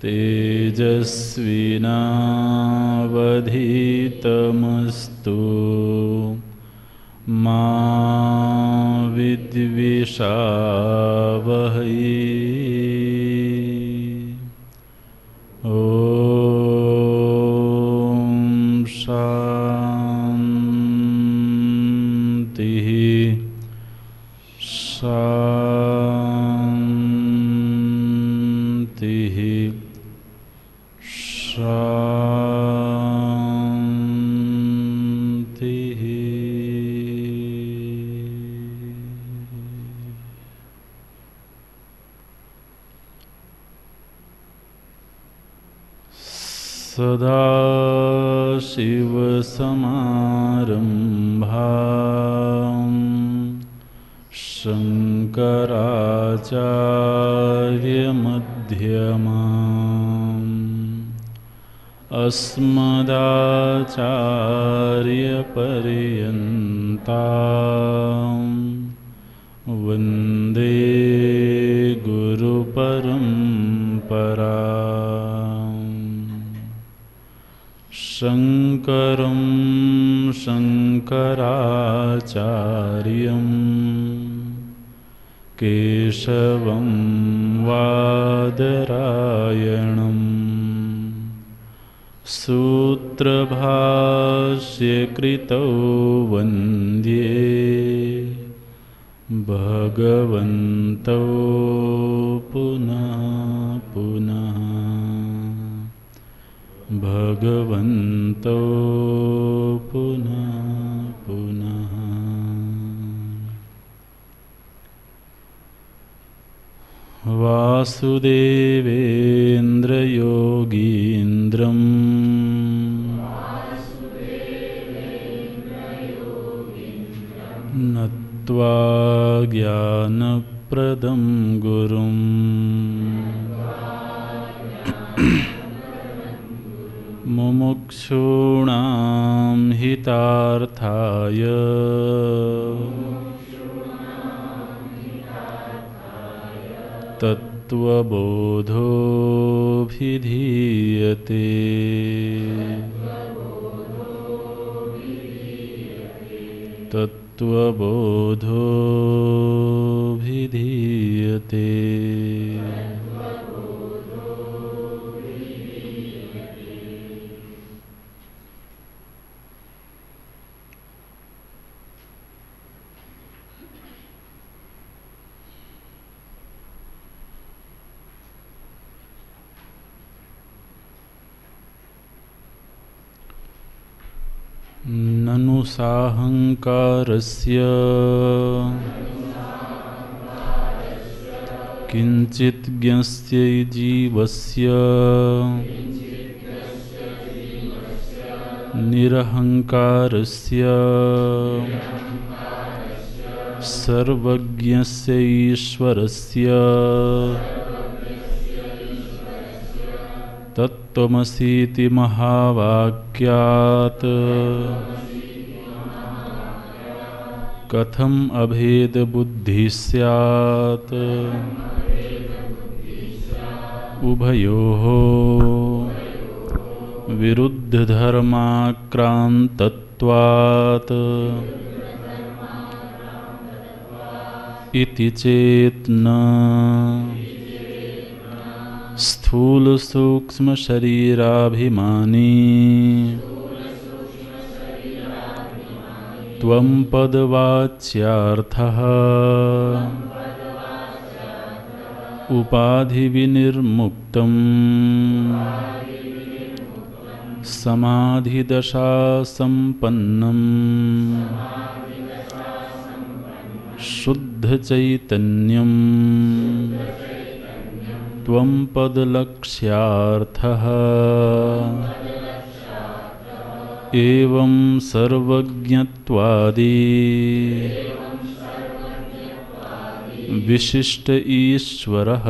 तेजस्विनावधीतमस्तु मा विद्विषावहै। ॐ शान्तिः शान्तिः शान्तिः। सदाशिवसमारम्भाम् शङ्कराचार्यमध्यमाम् अस्मदाचार्यपर्यन्ताम् वन्दे गुरुपरम्पराम्। शङ्करं शङ्कराचार्यं केशवं वादरायणं सूत्रभाष्यकृतौ वन्द्ये भगवन्तौ पुनः पुनः भगवन्तौ पुनः पुनः। वासुदेवेन्द्रयोगीन्द्रं नत्वा ज्ञानप्रदं गुरुम् मुमुक्षूणां हितार्थाय तत्त्वबोधोऽभिधीयते। तत्त्वबोधोऽभिधीयते। ननु साहंकारस्य किंचित् ज्ञस्य जीवस्य निरहंकारस्य सर्वज्ञस्य ईश्वरस्य तत्त्वमसीति महावाक्यात् कथम अभेद बुद्धि स्यात् उभयोः विरुद्ध धर्माक्रांतत्वात् इति चेत् न स्थूल सूक्ष्म शरीराभिमानी त्वं पदवाच्यार्थः उपाधि विनिर्मुक्तं समाधिदशा संपन्नं शुद्ध चैतन्यं त्वं पदलक्ष्यार्थः एवं सर्वज्ञत्वादि विशिष्ट ईश्वरः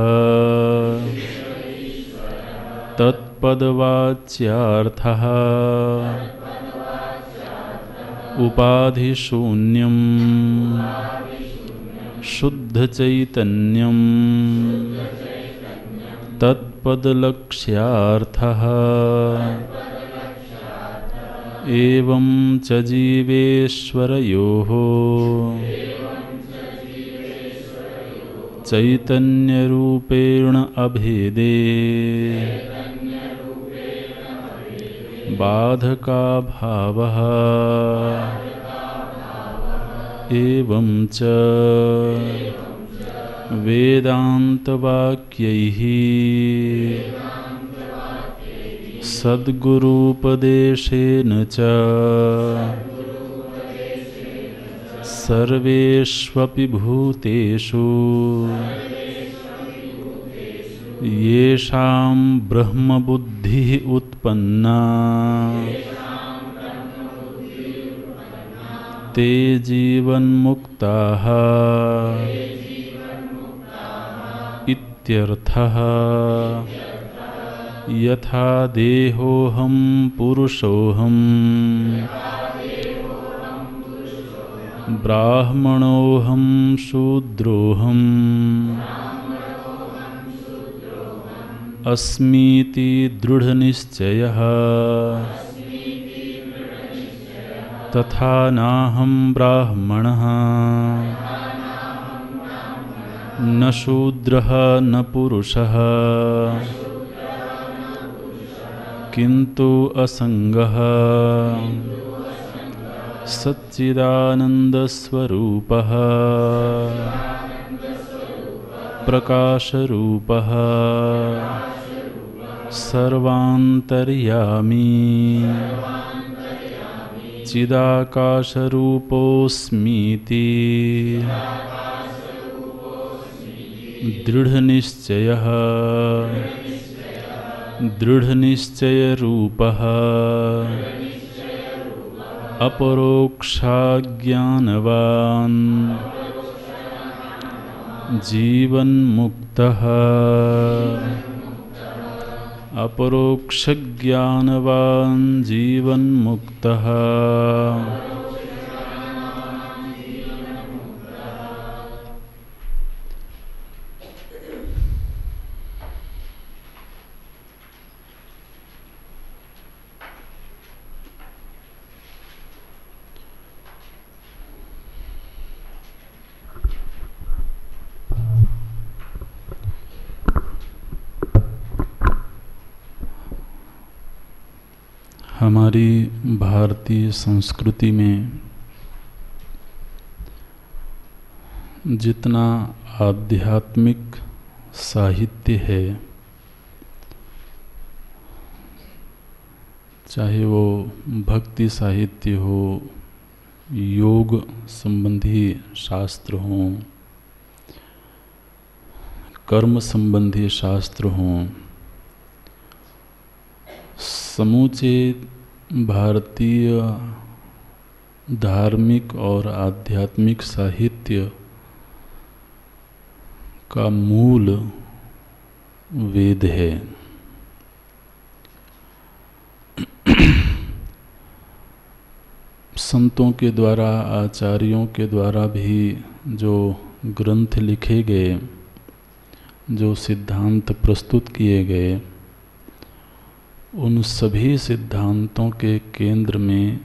तत्पदवाच्यार्थः उपाधिशून्यं शुद्ध चैतन्यं तत्पदलक्ष्यार्थः एवं च जीवेश्वरयोः चैतन्यरूपेण अभेदे बाधकाभावः एवं च वेदान्तवाक्यैः सद्गुरूपदेशेन च सर्वेष्वपि भूतेषु येषां ब्रह्मबुद्धिः उत्पन्ना ते जीवन्मुक्ताः इत्यर्थः। यथा देहोऽहं पुरुषोऽहं ब्राह्मणोऽहं शूद्रोऽहं अस्मीति दृढनिश्चयः तथा नाहं ब्राह्मणः न शूद्रः न पुरुषः किन्तु असंगः सच्चिदानन्दस्वरूपः प्रकाशरूपः सर्वान्तर्यामी चिदाकाशरूपोऽस्मीति दृढनिश्चयः दृढनिश्चयरूपः अपरोक्षाज्ञानवान् जीवन्मुक्तः अपरोक्षज्ञानवान् जीवन्मुक्तः। हमारी भारतीय संस्कृति में जितना आध्यात्मिक साहित्य है, चाहे वो भक्ति साहित्य हो, योग संबंधी शास्त्र हों, कर्म संबंधी शास्त्र हों, समूचे भारतीय धार्मिक और आध्यात्मिक साहित्य का मूल वेद है। संतों के द्वारा, आचार्यों के द्वारा भी जो ग्रंथ लिखे गए, जो सिद्धांत प्रस्तुत किए गए, उन सभी सिद्धांतों के केंद्र में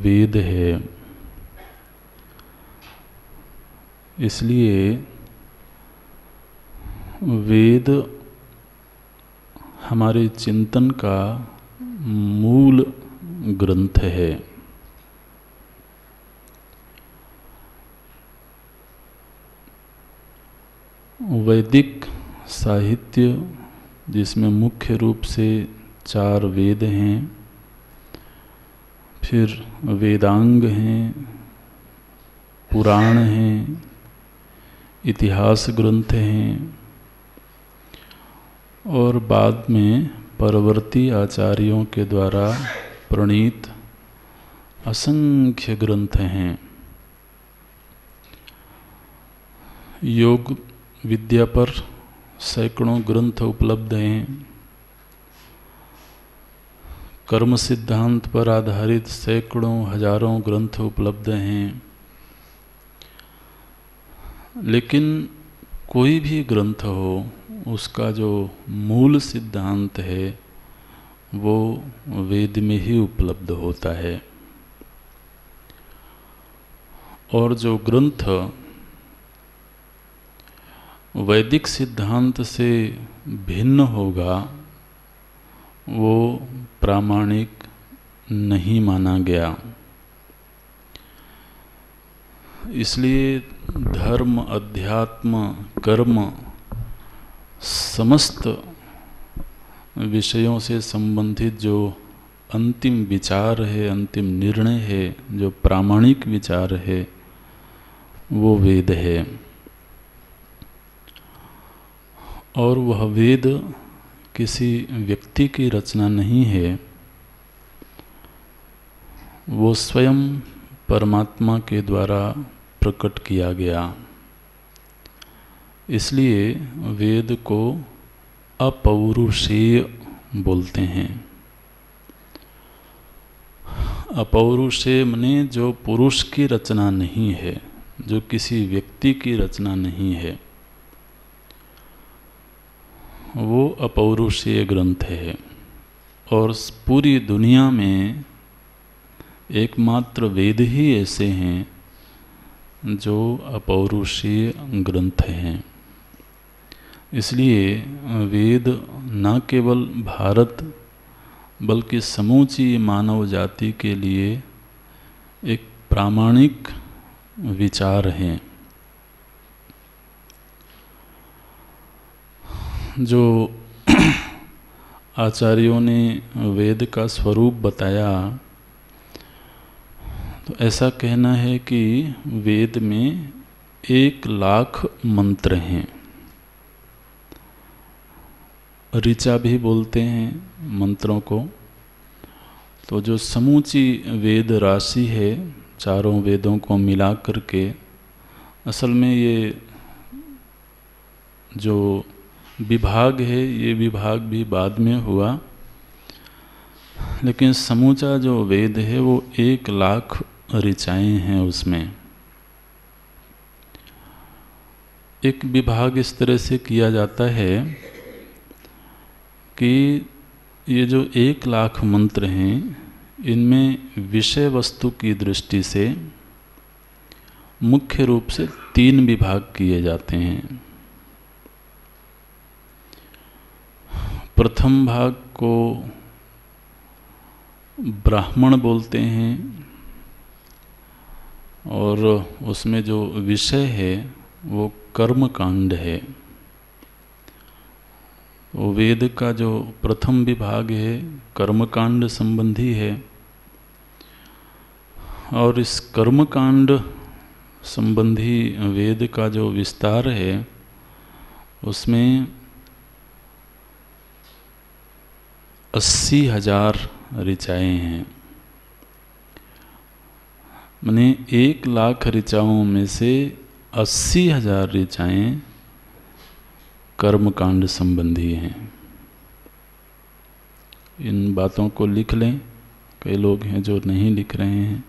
वेद है। इसलिए वेद हमारे चिंतन का मूल ग्रंथ है। वैदिक साहित्य, जिसमें मुख्य रूप से 4 वेद हैं, फिर वेदांग हैं, पुराण हैं, इतिहास ग्रंथ हैं, और बाद में परवर्ती आचार्यों के द्वारा प्रणीत असंख्य ग्रंथ हैं। योग विद्या पर सैकड़ों ग्रंथ उपलब्ध हैं, कर्म सिद्धांत पर आधारित सैकड़ों हजारों ग्रंथ उपलब्ध हैं। लेकिन कोई भी ग्रंथ हो, उसका जो मूल सिद्धांत है वो वेद में ही उपलब्ध होता है। और जो ग्रंथ वैदिक सिद्धांत से भिन्न होगा वो प्रामाणिक नहीं माना गया। इसलिए धर्म, अध्यात्म, कर्म, समस्त विषयों से संबंधित जो अंतिम विचार है, अंतिम निर्णय है, जो प्रामाणिक विचार है, वो वेद है। और वह वेद किसी व्यक्ति की रचना नहीं है, वो स्वयं परमात्मा के द्वारा प्रकट किया गया। इसलिए वेद को अपौरुषेय बोलते हैं। अपौरुषेय माने जो पुरुष की रचना नहीं है, जो किसी व्यक्ति की रचना नहीं है, वो अपौरुषेय ग्रंथ है। और पूरी दुनिया में एकमात्र वेद ही ऐसे हैं जो अपौरुषेय ग्रंथ हैं। इसलिए वेद न केवल भारत बल्कि समूची मानव जाति के लिए एक प्रामाणिक विचार हैं। जो आचार्यों ने वेद का स्वरूप बताया, तो ऐसा कहना है कि वेद में 1,00,000 मंत्र हैं। ऋचा भी बोलते हैं मंत्रों को। तो जो समूची वेद राशि है, चारों वेदों को मिला करके, असल में ये जो विभाग है, ये विभाग भी बाद में हुआ, लेकिन समूचा जो वेद है वो 1,00,000 ऋचाएँ हैं। उसमें एक विभाग इस तरह से किया जाता है कि ये जो 1,00,000 मंत्र हैं, इनमें विषय वस्तु की दृष्टि से मुख्य रूप से 3 विभाग किए जाते हैं। प्रथम भाग को ब्राह्मण बोलते हैं, और उसमें जो विषय है वो कर्म कांड है। वो वेद का जो प्रथम विभाग है कर्मकांड संबंधी है, और इस कर्मकांड संबंधी वेद का जो विस्तार है उसमें 80,000 ऋचाएँ हैं। माने 1,00,000 ऋचाओं में से 80,000 ऋचाएँ कर्मकांड संबंधी हैं। इन बातों को लिख लें, कई लोग हैं जो नहीं लिख रहे हैं।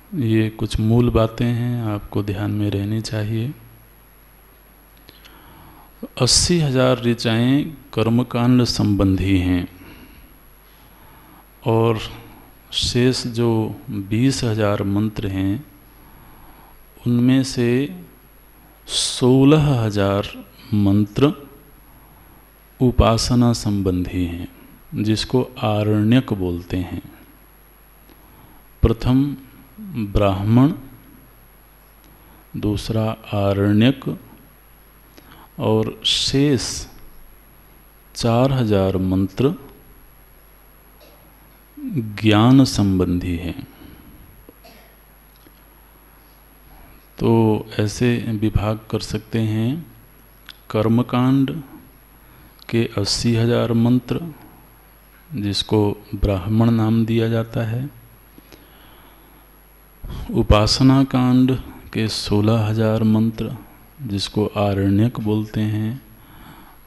ये कुछ मूल बातें हैं, आपको ध्यान में रहनी चाहिए। 80,000 ऋचाएँ कर्मकांड संबंधी हैं और शेष जो 20,000 मंत्र हैं उनमें से 16,000 मंत्र उपासना संबंधी हैं, जिसको आरण्यक बोलते हैं। प्रथम ब्राह्मण, दूसरा आरण्यक और शेष 4,000 मंत्र ज्ञान संबंधी हैं। तो ऐसे विभाग कर सकते हैं। कर्मकांड के 80,000 मंत्र, जिसको ब्राह्मण नाम दिया जाता है। उपासना कांड के 16,000 मंत्र, जिसको आरण्यक बोलते हैं।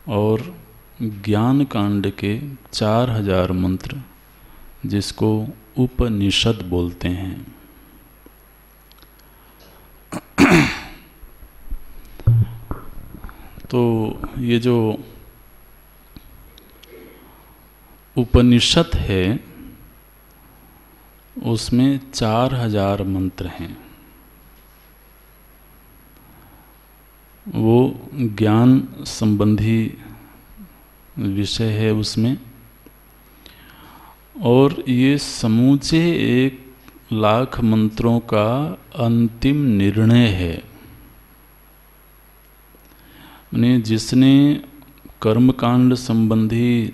और ज्ञान कांड के 4,000 मंत्र, जिसको उपनिषद बोलते हैं। तो ये जो उपनिषद है उसमें 4,000 मंत्र हैं। वो ज्ञान संबंधी विषय है उसमें, और ये समूचे 1,00,000 मंत्रों का अंतिम निर्णय है। यानी जिसने कर्मकांड संबंधी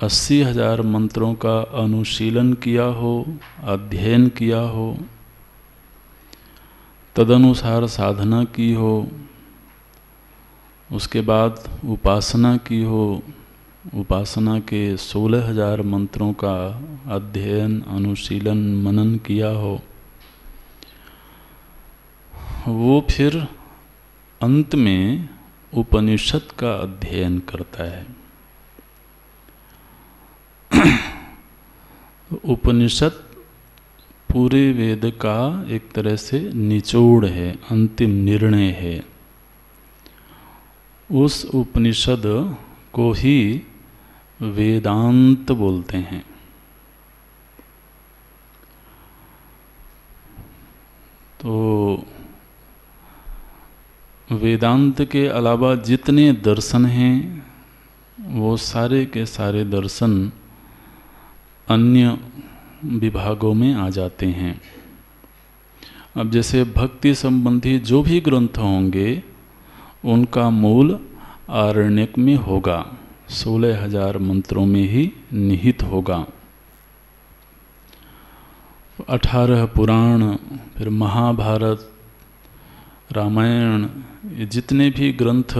80,000 मंत्रों का अनुशीलन किया हो, अध्ययन किया हो, तदनुसार साधना की हो, उसके बाद उपासना की हो, उपासना के 16,000 मंत्रों का अध्ययन, अनुशीलन, मनन किया हो, वो फिर अंत में उपनिषद का अध्ययन करता है। उपनिषद पूरे वेद का एक तरह से निचोड़ है, अंतिम निर्णय है। उस उपनिषद को ही वेदांत बोलते हैं। तो वेदांत के अलावा जितने दर्शन हैं वो सारे के सारे दर्शन अन्य विभागों में आ जाते हैं। अब जैसे भक्ति संबंधी जो भी ग्रंथ होंगे उनका मूल आरण्यक में होगा, 16,000 मंत्रों में ही निहित होगा। 18 पुराण, फिर महाभारत, रामायण, ये जितने भी ग्रंथ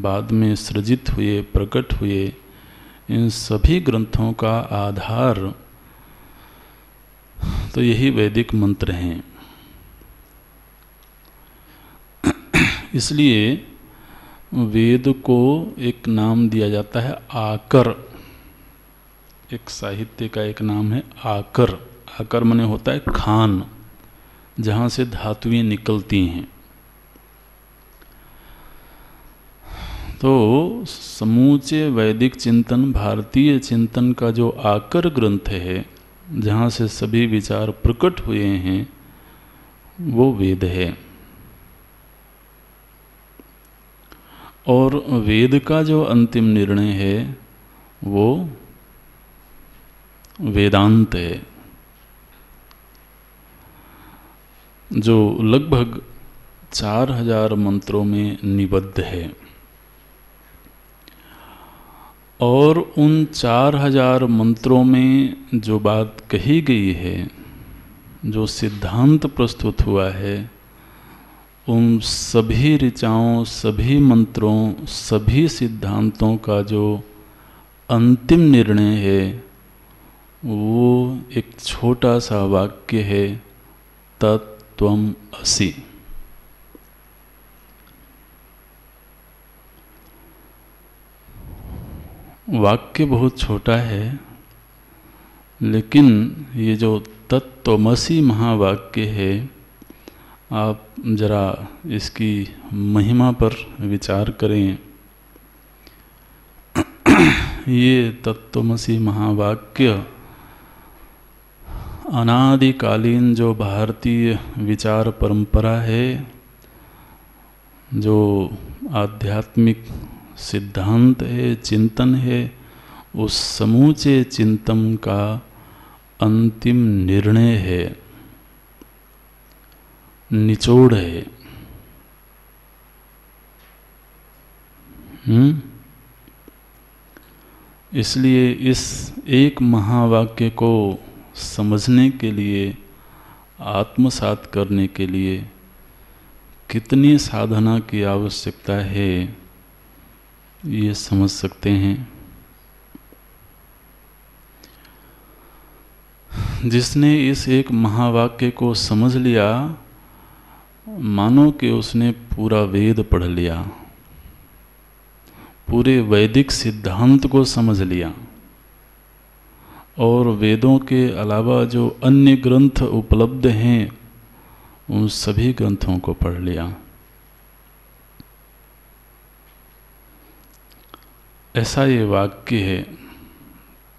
बाद में सृजित हुए, प्रकट हुए, इन सभी ग्रंथों का आधार तो यही वैदिक मंत्र हैं। इसलिए वेद को एक नाम दिया जाता है आकर। एक साहित्य का एक नाम है आकर। आकर माने होता है खान, जहाँ से धातुएं निकलती हैं। तो समूचे वैदिक चिंतन, भारतीय चिंतन का जो आकर ग्रंथ है, जहाँ से सभी विचार प्रकट हुए हैं, वो वेद है। और वेद का जो अंतिम निर्णय है वो वेदांत है, जो लगभग 4,000 मंत्रों में निबद्ध है। और उन 4,000 मंत्रों में जो बात कही गई है, जो सिद्धांत प्रस्तुत हुआ है, उन सभी ऋचाओं, सभी मंत्रों, सभी सिद्धांतों का जो अंतिम निर्णय है वो एक छोटा सा वाक्य है, तत्त्वम् असि। वाक्य बहुत छोटा है, लेकिन ये जो तत्त्वमसि महावाक्य है, आप जरा इसकी महिमा पर विचार करें। ये तत्त्वमसि महावाक्य अनादिकालीन जो भारतीय विचार परंपरा है, जो आध्यात्मिक सिद्धांत है, चिंतन है, उस समूचे चिंतन का अंतिम निर्णय है, निचोड़ है। इसलिए इस एक महावाक्य को समझने के लिए, आत्मसात करने के लिए कितनी साधना की आवश्यकता है, ये समझ सकते हैं। जिसने इस एक महावाक्य को समझ लिया, मानो कि उसने पूरा वेद पढ़ लिया, पूरे वैदिक सिद्धांत को समझ लिया, और वेदों के अलावा जो अन्य ग्रंथ उपलब्ध हैं उन सभी ग्रंथों को पढ़ लिया। ऐसा ये वाक्य है,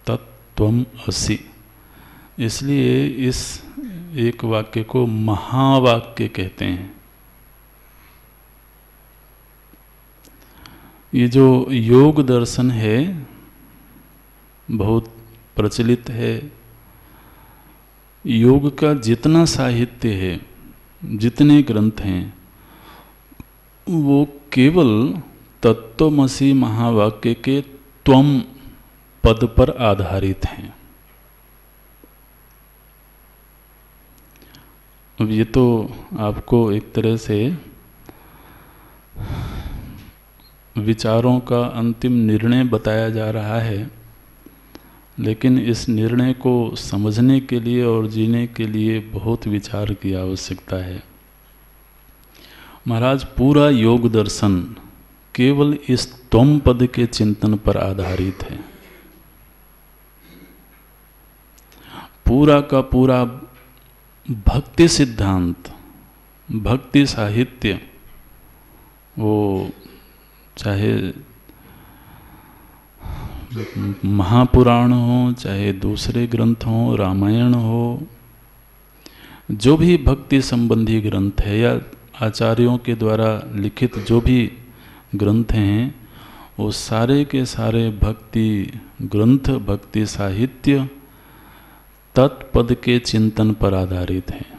तत्त्वम् असि। इसलिए इस एक वाक्य को महावाक्य कहते हैं। ये जो योग दर्शन है बहुत प्रचलित है। योग का जितना साहित्य है, जितने ग्रंथ हैं, वो केवल तत्त्वमसि महावाक्य के त्वम पद पर आधारित हैं। अब ये तो आपको एक तरह से विचारों का अंतिम निर्णय बताया जा रहा है, लेकिन इस निर्णय को समझने के लिए और जीने के लिए बहुत विचार की आवश्यकता है। महाराज, पूरा योग दर्शन केवल इस त्वम पद के चिंतन पर आधारित है। पूरा का पूरा भक्ति सिद्धांत, भक्ति साहित्य, वो चाहे महापुराण हो, चाहे दूसरे ग्रंथ हो, रामायण हो, जो भी भक्ति संबंधी ग्रंथ है या आचार्यों के द्वारा लिखित जो भी ग्रंथ हैं, वो सारे के सारे भक्ति ग्रंथ, भक्ति साहित्य तत्पद के चिंतन पर आधारित हैं।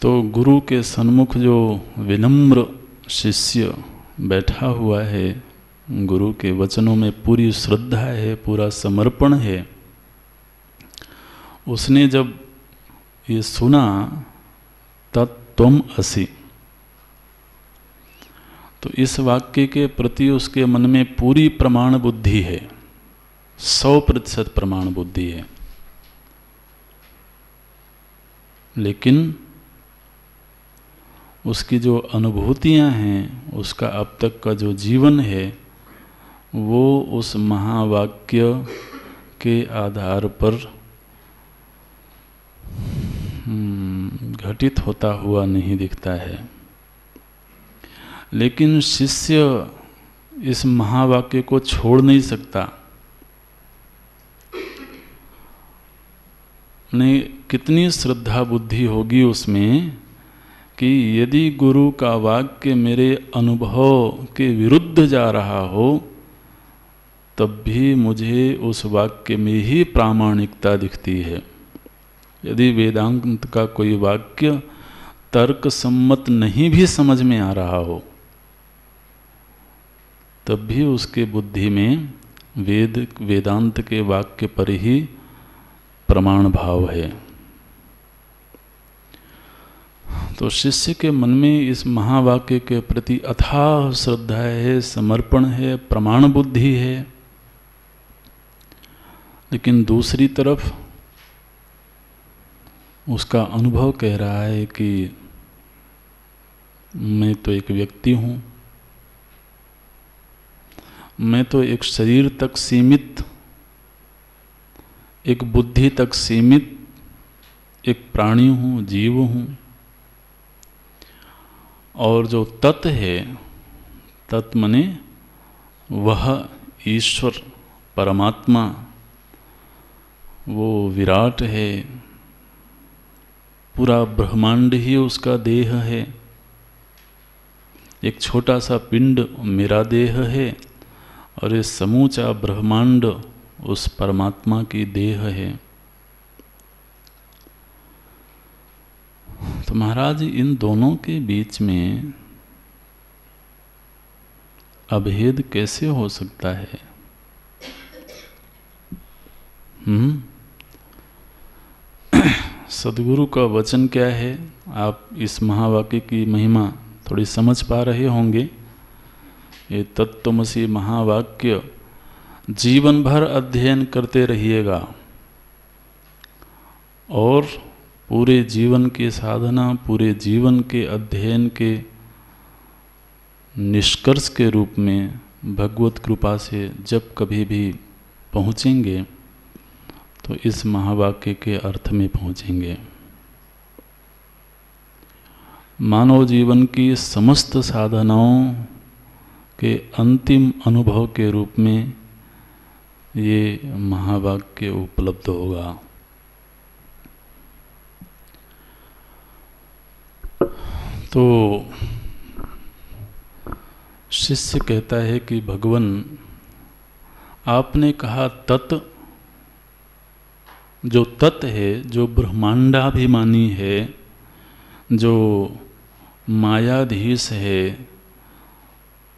तो गुरु के सन्मुख जो विनम्र शिष्य बैठा हुआ है, गुरु के वचनों में पूरी श्रद्धा है, पूरा समर्पण है, उसने जब ये सुना तत्त्वम् असि, तो इस वाक्य के प्रति उसके मन में पूरी प्रमाण बुद्धि है, 100% प्रमाण बुद्धि है। लेकिन उसकी जो अनुभूतियां हैं, उसका अब तक का जो जीवन है, वो उस महावाक्य के आधार पर घटित होता हुआ नहीं दिखता है। लेकिन शिष्य इस महावाक्य को छोड़ नहीं सकता। ने कितनी श्रद्धा बुद्धि होगी उसमें कि यदि गुरु का वाक्य मेरे अनुभव के विरुद्ध जा रहा हो, तब भी मुझे उस वाक्य में ही प्रामाणिकता दिखती है। यदि वेदांत का कोई वाक्य तर्क सम्मत नहीं भी समझ में आ रहा हो, तब भी उसके बुद्धि में वेदांत के वाक्य पर ही प्रमाण भाव है। तो शिष्य के मन में इस महावाक्य के प्रति अथाह श्रद्धा है, समर्पण है, प्रमाण बुद्धि है। लेकिन दूसरी तरफ उसका अनुभव कह रहा है कि मैं तो एक व्यक्ति हूँ, मैं तो एक शरीर तक सीमित, एक बुद्धि तक सीमित एक प्राणी हूँ, जीव हूँ। और जो तत् है, तत् मने वह ईश्वर परमात्मा, वो विराट है, पूरा ब्रह्मांड ही उसका देह है। एक छोटा सा पिंड मेरा देह है और ये समूचा ब्रह्मांड उस परमात्मा की देह है। तो महाराज इन दोनों के बीच में अभेद कैसे हो सकता है? सदगुरु का वचन क्या है? आप इस महावाक्य की महिमा थोड़ी समझ पा रहे होंगे। ये तत्त्वमसि महावाक्य जीवन भर अध्ययन करते रहिएगा और पूरे जीवन की साधना, पूरे जीवन के अध्ययन के निष्कर्ष के रूप में भगवत कृपा से जब कभी भी पहुँचेंगे तो इस महावाक्य के अर्थ में पहुँचेंगे। मानव जीवन की समस्त साधनाओं के अंतिम अनुभव के रूप में ये महावाक्य उपलब्ध होगा। तो शिष्य कहता है कि भगवान, आपने कहा तत्, जो तत् है, जो ब्रह्मांडाभिमानी है, जो मायाधीश है,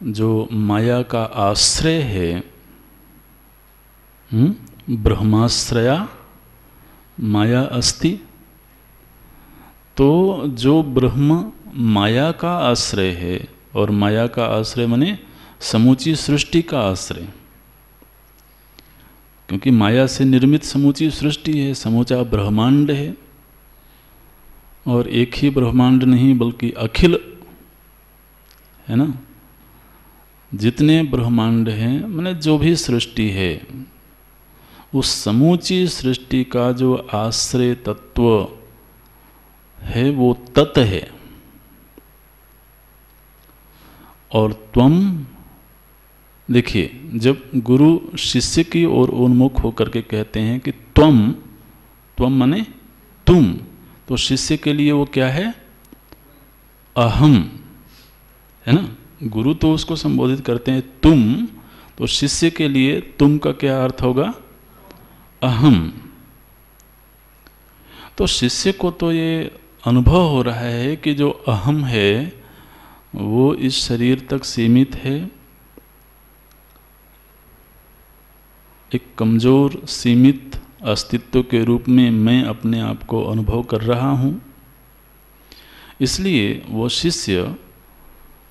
जो माया का आश्रय है, ब्रह्माश्रया माया अस्ति। तो जो ब्रह्म माया का आश्रय है, और माया का आश्रय माने समूची सृष्टि का आश्रय, क्योंकि माया से निर्मित समूची सृष्टि है, समूचा ब्रह्मांड है। और एक ही ब्रह्मांड नहीं बल्कि अखिल है ना, जितने ब्रह्मांड हैं, माने जो भी सृष्टि है, उस समूची सृष्टि का जो आश्रय तत्व है वो तत् है। और त्वम, देखिए, जब गुरु शिष्य की ओर उन्मुख होकर के कहते हैं कि त्वम, त्वम माने तुम, तो शिष्य के लिए वो क्या है? अहम, है ना। गुरु तो उसको संबोधित करते हैं तुम, तो शिष्य के लिए तुम का क्या अर्थ होगा? अहम। तो शिष्य को तो ये अनुभव हो रहा है कि जो अहम है वो इस शरीर तक सीमित है, एक कमजोर सीमित अस्तित्व के रूप में मैं अपने आप को अनुभव कर रहा हूँ। इसलिए वो शिष्य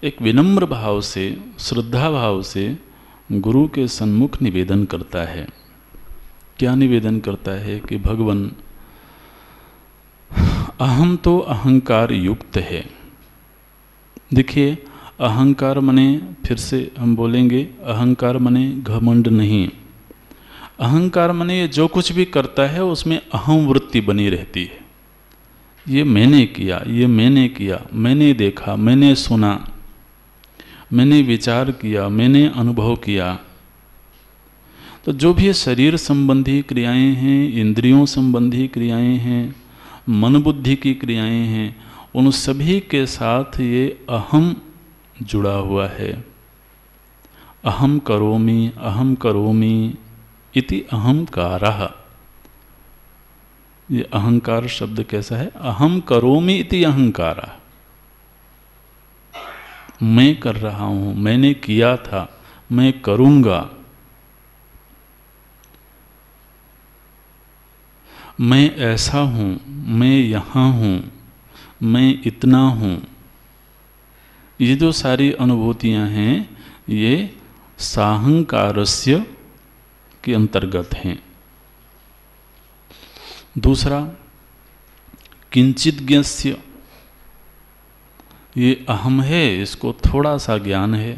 एक विनम्र भाव से, श्रद्धा भाव से गुरु के सन्मुख निवेदन करता है। क्या निवेदन करता है कि भगवान, अहम तो अहंकार युक्त है। देखिए, अहंकार मने, फिर से हम बोलेंगे, अहंकार मने घमंड नहीं। अहंकार मने जो कुछ भी करता है उसमें अहम वृत्ति बनी रहती है। ये मैंने किया, ये मैंने किया, मैंने देखा, मैंने सुना, मैंने विचार किया, मैंने अनुभव किया। तो जो भी शरीर संबंधी क्रियाएं हैं, इंद्रियों संबंधी क्रियाएं हैं, मन बुद्धि की क्रियाएं हैं, उन सभी के साथ ये अहम जुड़ा हुआ है। अहम करोमि इति अहंकारः। ये अहंकार शब्द कैसा है? अहम करोमि इति अहंकारः। मैं कर रहा हूँ, मैंने किया था, मैं करूँगा, मैं ऐसा हूँ, मैं यहाँ हूँ, मैं इतना हूँ। ये जो सारी अनुभूतियाँ हैं ये साहंकारस्य के अंतर्गत हैं। दूसरा, किंचिज्ञस्य, ये अहम है, इसको थोड़ा सा ज्ञान है।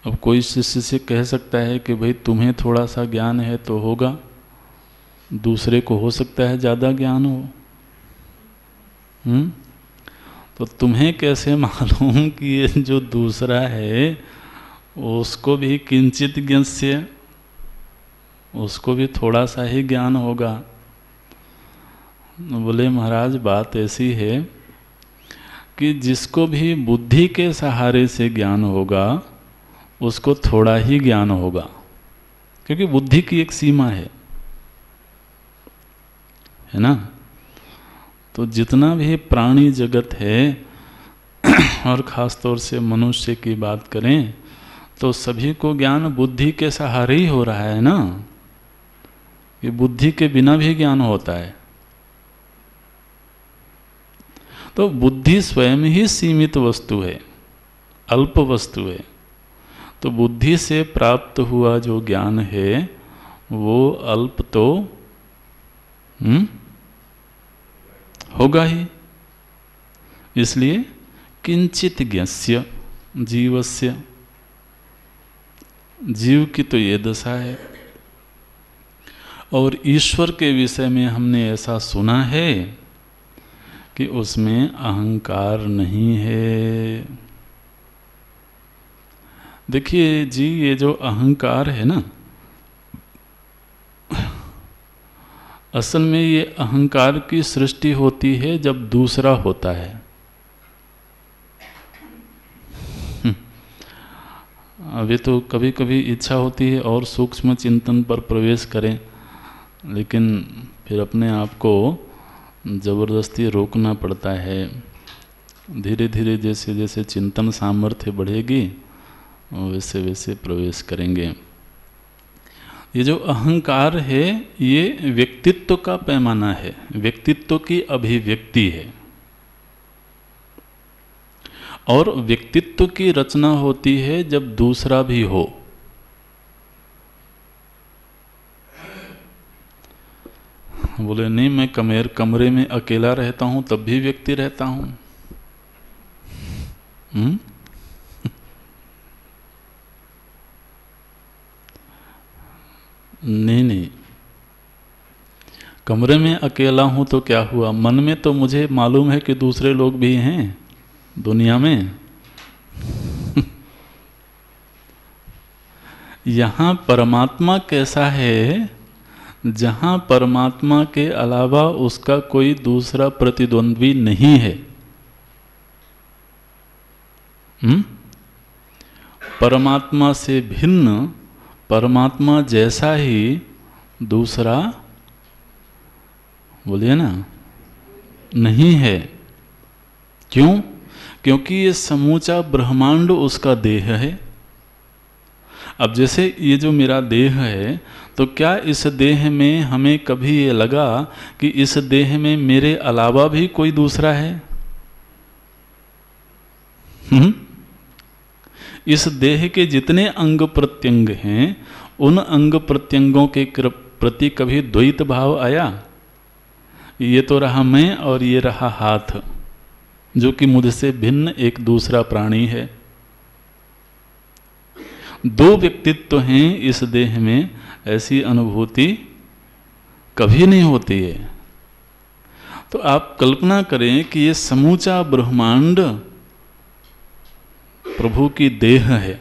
अब कोई शिष्य से कह सकता है कि भाई तुम्हें थोड़ा सा ज्ञान है तो होगा, दूसरे को हो सकता है ज़्यादा ज्ञान हो। तो तुम्हें कैसे मालूम कि ये जो दूसरा है उसको भी किंचित ज्ञस्य, उसको भी थोड़ा सा ही ज्ञान होगा। बोले महाराज बात ऐसी है कि जिसको भी बुद्धि के सहारे से ज्ञान होगा उसको थोड़ा ही ज्ञान होगा, क्योंकि बुद्धि की एक सीमा है ना। तो जितना भी प्राणी जगत है और ख़ास तौर से मनुष्य की बात करें तो सभी को ज्ञान बुद्धि के सहारे ही हो रहा है ना। ये बुद्धि के बिना भी ज्ञान होता है। तो बुद्धि स्वयं ही सीमित वस्तु है, अल्प वस्तु है। तो बुद्धि से प्राप्त हुआ जो ज्ञान है वो अल्प तो होगा ही। इसलिए किंचित ज्ञस्य जीवस्य, जीव की तो ये दशा है। और ईश्वर के विषय में हमने ऐसा सुना है कि उसमें अहंकार नहीं है। देखिए जी, ये जो अहंकार है ना, असल में ये अहंकार की सृष्टि होती है जब दूसरा होता है। अभी तो कभी कभी इच्छा होती है और सूक्ष्म चिंतन पर प्रवेश करें, लेकिन फिर अपने आप को ज़बरदस्ती रोकना पड़ता है। धीरे धीरे जैसे जैसे चिंतन सामर्थ्य बढ़ेगी वैसे वैसे प्रवेश करेंगे। ये जो अहंकार है ये व्यक्तित्व का पैमाना है, व्यक्तित्व की अभिव्यक्ति है। और व्यक्तित्व की रचना होती है जब दूसरा भी हो। बोले नहीं, मैं कमरे में अकेला रहता हूं तब भी व्यक्ति रहता हूं। नहीं, कमरे में अकेला हूं तो क्या हुआ, मन में तो मुझे मालूम है कि दूसरे लोग भी हैं दुनिया में। यहाँ परमात्मा कैसा है, जहाँ परमात्मा के अलावा उसका कोई दूसरा प्रतिद्वंद्वी नहीं है। परमात्मा से भिन्न, परमात्मा जैसा ही दूसरा, बोलिए ना, नहीं है। क्यों? क्योंकि ये समूचा ब्रह्मांड उसका देह है। अब जैसे ये जो मेरा देह है, तो क्या इस देह में हमें कभी ये लगा कि इस देह में मेरे अलावा भी कोई दूसरा है? इस देह के जितने अंग प्रत्यंग हैं उन अंग प्रत्यंगों के प्रति कभी द्वैत भाव आया? ये तो रहा मैं और ये रहा हाथ, जो कि मुझसे भिन्न एक दूसरा प्राणी है। दो व्यक्तित्व हैं इस देह में, ऐसी अनुभूति कभी नहीं होती है। तो आप कल्पना करें कि ये समूचा ब्रह्मांड प्रभु की देह है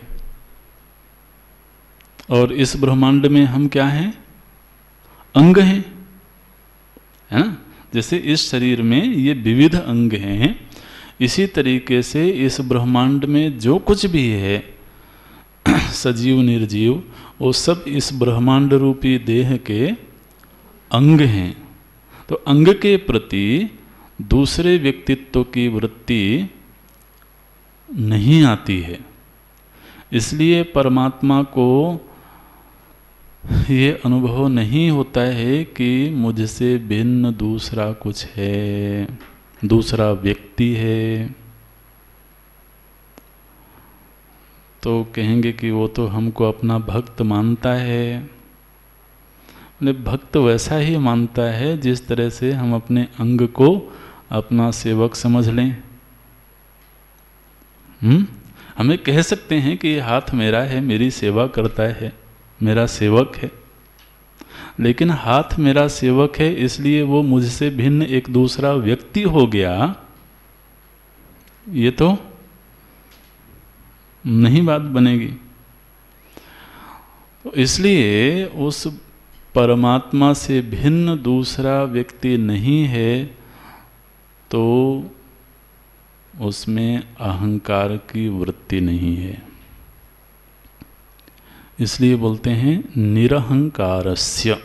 और इस ब्रह्मांड में हम क्या हैं? अंग हैं, है ना। जैसे इस शरीर में ये विविध अंग हैं, इसी तरीके से इस ब्रह्मांड में जो कुछ भी है सजीव निर्जीव, वो सब इस ब्रह्मांड रूपी देह के अंग हैं। तो अंग के प्रति दूसरे व्यक्तित्व की वृत्ति नहीं आती है। इसलिए परमात्मा को ये अनुभव नहीं होता है कि मुझसे भिन्न दूसरा कुछ है, दूसरा व्यक्ति है। तो कहेंगे कि वो तो हमको अपना भक्त मानता है। भक्त वैसा ही मानता है जिस तरह से हम अपने अंग को अपना सेवक समझ लें। हमें कह सकते हैं कि ये हाथ मेरा है, मेरी सेवा करता है, मेरा सेवक है, लेकिन हाथ मेरा सेवक है इसलिए वो मुझसे भिन्न एक दूसरा व्यक्ति हो गया, ये तो नहीं बात बनेगी। तो इसलिए उस परमात्मा से भिन्न दूसरा व्यक्ति नहीं है, तो उसमें अहंकार की वृत्ति नहीं है। इसलिए बोलते हैं निरहंकारस्य।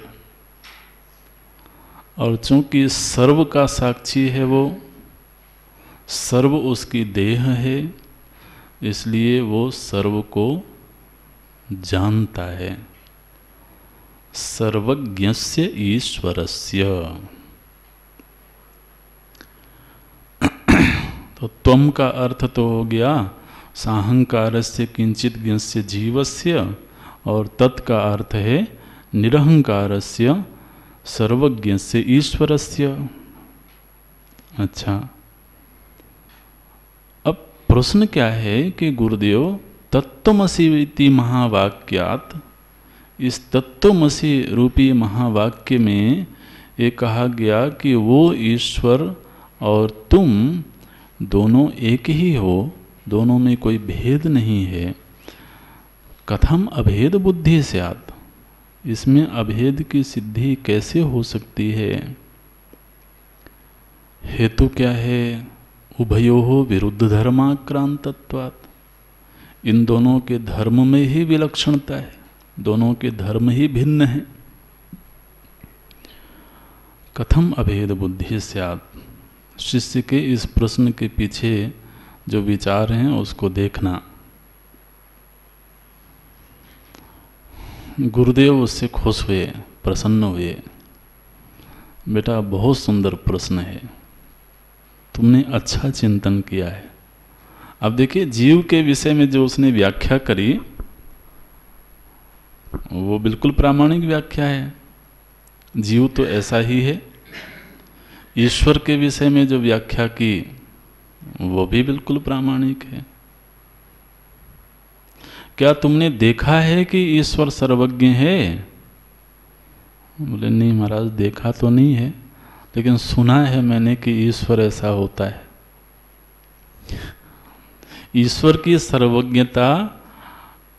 और चूंकि सर्व का साक्षी है वो, सर्व उसकी देह है, इसलिए वो सर्व को जानता है। सर्वज्ञस्य ईश्वरस्य। तो त्वम का अर्थ तो हो गया साहंकारस्य किंचित ज्ञस्य जीवस्य, और तत् का अर्थ है निरहंकारस्य सर्वज्ञस्य ईश्वरस्य। अच्छा, अब प्रश्न क्या है कि गुरुदेव तत्त्वमसि इति महावाक्यात, इस तत्त्वमसि रूपी महावाक्य में ये कहा गया कि वो ईश्वर और तुम दोनों एक ही हो, दोनों में कोई भेद नहीं है। कथम अभेद बुद्धि स्यात्, इसमें अभेद की सिद्धि कैसे हो सकती है? हेतु क्या है? उभयोः विरुद्ध धर्माक्रांतत्वात्, इन दोनों के धर्म में ही विलक्षणता है, दोनों के धर्म ही भिन्न हैं। कथम अभेद बुद्धि स्यात्, शिष्य के इस प्रश्न के पीछे जो विचार हैं उसको देखना। गुरुदेव उससे खुश हुए, प्रसन्न हुए। बेटा बहुत सुंदर प्रश्न है, तुमने अच्छा चिंतन किया है। अब देखिए जीव के विषय में जो उसने व्याख्या करी वो बिल्कुल प्रामाणिक व्याख्या है। जीव तो ऐसा ही है। ईश्वर के विषय में जो व्याख्या की वो भी बिल्कुल प्रामाणिक है। क्या तुमने देखा है कि ईश्वर सर्वज्ञ है? बोले नहीं महाराज, देखा तो नहीं है, लेकिन सुना है मैंने कि ईश्वर ऐसा होता है। ईश्वर की सर्वज्ञता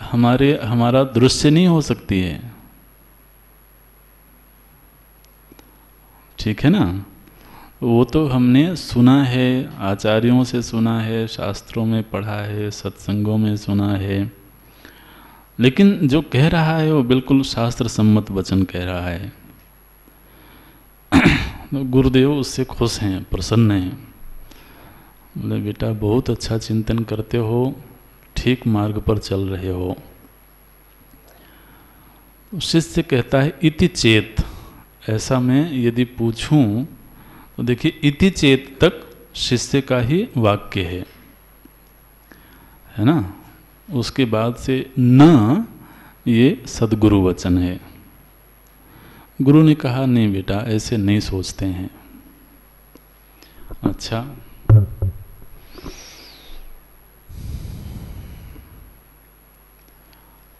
हमारा दृश्य नहीं हो सकती है, ठीक है ना? वो तो हमने सुना है, आचार्यों से सुना है, शास्त्रों में पढ़ा है, सत्संगों में सुना है, लेकिन जो कह रहा है वो बिल्कुल शास्त्र सम्मत वचन कह रहा है। तो गुरुदेव उससे खुश हैं, प्रसन्न हैं। बोले बेटा बहुत अच्छा चिंतन करते हो, ठीक मार्ग पर चल रहे हो। शिष्य कहता है इति चेत, ऐसा मैं यदि पूछूं तो देखिए इति चेत तक शिष्य का ही वाक्य है ना? उसके बाद से न ये सद्गुरु वचन है। गुरु ने कहा नहीं बेटा ऐसे नहीं सोचते हैं। अच्छा,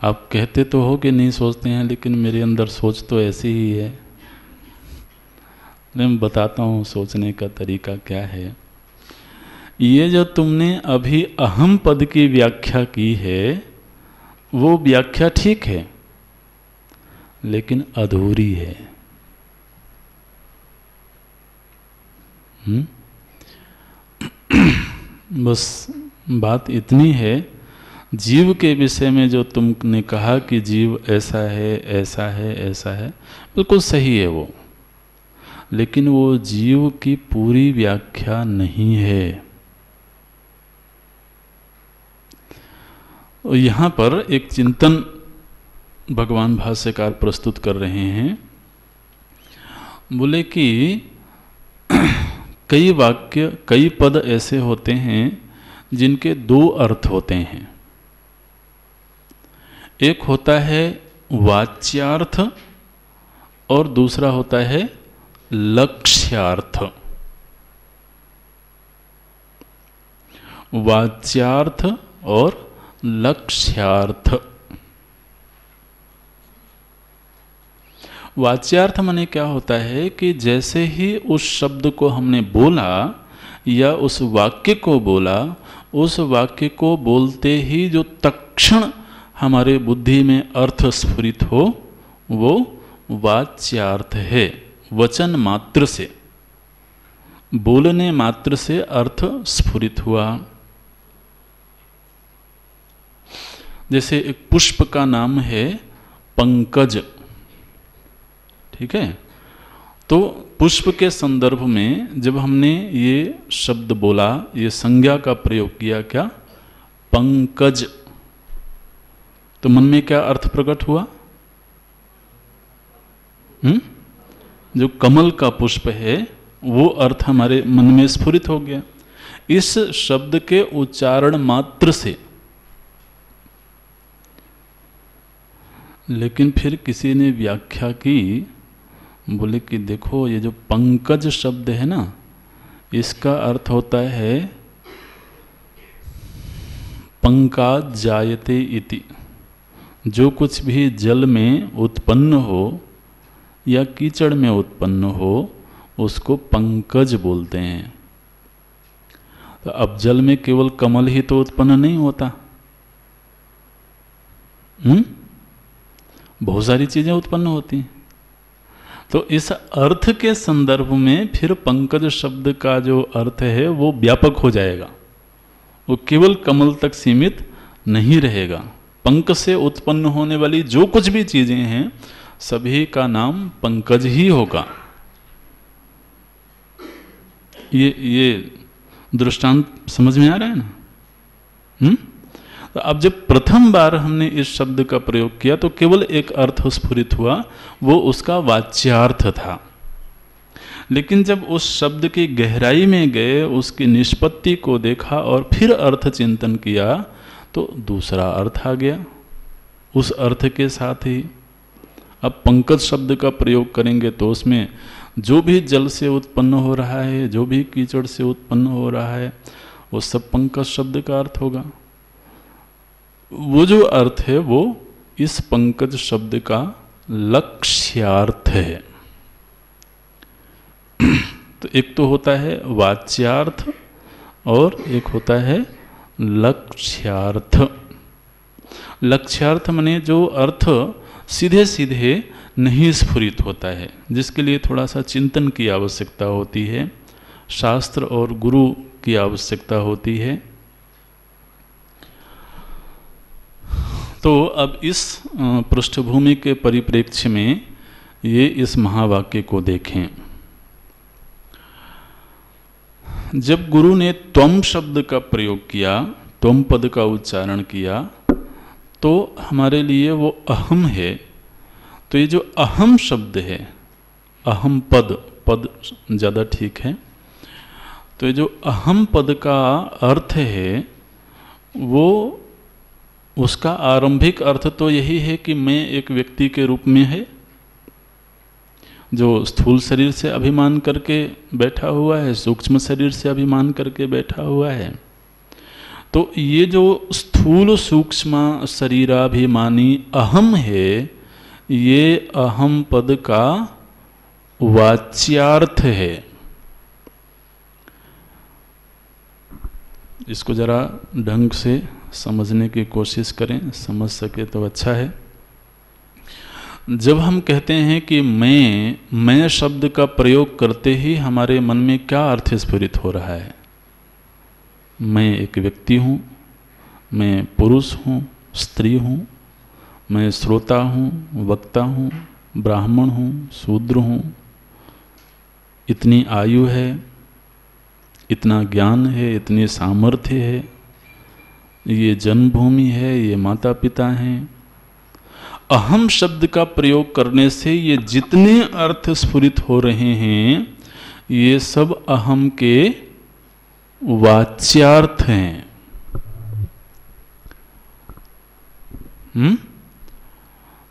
आप कहते तो हो कि नहीं सोचते हैं, लेकिन मेरे अंदर सोच तो ऐसी ही है। मैं बताता हूँ सोचने का तरीका क्या है। ये जो तुमने अभी अहम पद की व्याख्या की है वो व्याख्या ठीक है, लेकिन अधूरी है। बस बात इतनी है, जीव के विषय में जो तुमने कहा कि जीव ऐसा है ऐसा है ऐसा है, बिल्कुल सही है वो, लेकिन वो जीव की पूरी व्याख्या नहीं है। यहाँ पर एक चिंतन भगवान भाष्यकार प्रस्तुत कर रहे हैं। बोले कि कई वाक्य, कई पद ऐसे होते हैं जिनके दो अर्थ होते हैं। एक होता है वाच्यार्थ और दूसरा होता है लक्ष्यार्थ। वाच्यार्थ और लक्ष्यार्थ। वाच्यार्थ माने क्या होता है कि जैसे ही उस शब्द को हमने बोला या उस वाक्य को बोला, उस वाक्य को बोलते ही जो तत्क्षण हमारे बुद्धि में अर्थ स्फुरित हो, वो वाच्यार्थ है। वचन मात्र से, बोलने मात्र से अर्थ स्फुरित हुआ। जैसे एक पुष्प का नाम है पंकज, ठीक है। तो पुष्प के संदर्भ में जब हमने ये शब्द बोला, ये संज्ञा का प्रयोग किया, क्या, पंकज, तो मन में क्या अर्थ प्रकट हुआ? जो कमल का पुष्प है वो अर्थ हमारे मन में स्फुरित हो गया इस शब्द के उच्चारण मात्र से। लेकिन फिर किसी ने व्याख्या की, बोले कि देखो ये जो पंकज शब्द है ना, इसका अर्थ होता है पंकाज जायते इति। जो कुछ भी जल में उत्पन्न हो या कीचड़ में उत्पन्न हो उसको पंकज बोलते हैं। तो अब जल में केवल कमल ही तो उत्पन्न नहीं होता, बहुत सारी चीजें उत्पन्न होती हैं। तो इस अर्थ के संदर्भ में फिर पंकज शब्द का जो अर्थ है वो व्यापक हो जाएगा, वो केवल कमल तक सीमित नहीं रहेगा। पंक से उत्पन्न होने वाली जो कुछ भी चीजें हैं सभी का नाम पंकज ही होगा। ये दृष्टांत समझ में आ रहा है ना? तो अब जब प्रथम बार हमने इस शब्द का प्रयोग किया तो केवल एक अर्थ स्फुरित हुआ, वो उसका वाच्यार्थ था। लेकिन जब उस शब्द की गहराई में गए, उसकी निष्पत्ति को देखा और फिर अर्थ चिंतन किया तो दूसरा अर्थ आ गया उस अर्थ के साथ ही। अब पंकज शब्द का प्रयोग करेंगे तो उसमें जो भी जल से उत्पन्न हो रहा है, जो भी कीचड़ से उत्पन्न हो रहा है, वो सब पंकज शब्द का अर्थ होगा। वो जो अर्थ है वो इस पंकज शब्द का लक्ष्यार्थ है। तो एक तो होता है वाच्यार्थ और एक होता है लक्ष्यार्थ। लक्ष्यार्थ माने जो अर्थ सीधे सीधे नहीं स्फुरित होता है, जिसके लिए थोड़ा सा चिंतन की आवश्यकता होती है, शास्त्र और गुरु की आवश्यकता होती है। तो अब इस पृष्ठभूमि के परिप्रेक्ष्य में ये इस महावाक्य को देखें। जब गुरु ने त्वम शब्द का प्रयोग किया, त्वम पद का उच्चारण किया, तो हमारे लिए वो अहम है। तो ये जो अहम शब्द है, अहम पद ज़्यादा ठीक है। तो ये जो अहम पद का अर्थ है वो, उसका आरंभिक अर्थ तो यही है कि मैं एक व्यक्ति के रूप में है जो स्थूल शरीर से अभिमान करके बैठा हुआ है, सूक्ष्म शरीर से अभिमान करके बैठा हुआ है। तो ये जो स्थूल सूक्ष्म शरीराभिमानी अहम है, ये अहम पद का वाच्यार्थ है। इसको जरा ढंग से समझने की कोशिश करें, समझ सके तो अच्छा है। जब हम कहते हैं कि मैं शब्द का प्रयोग करते ही हमारे मन में क्या अर्थ स्फुरित हो रहा है? मैं एक व्यक्ति हूँ, मैं पुरुष हूँ, स्त्री हूँ, मैं श्रोता हूँ, वक्ता हूँ, ब्राह्मण हूँ, शूद्र हूँ, इतनी आयु है, इतना ज्ञान है, इतनी सामर्थ्य है, ये जन्मभूमि है, ये माता पिता हैं। अहम शब्द का प्रयोग करने से ये जितने अर्थ स्फुरित हो रहे हैं, ये सब अहम के वाच्यार्थ हैं।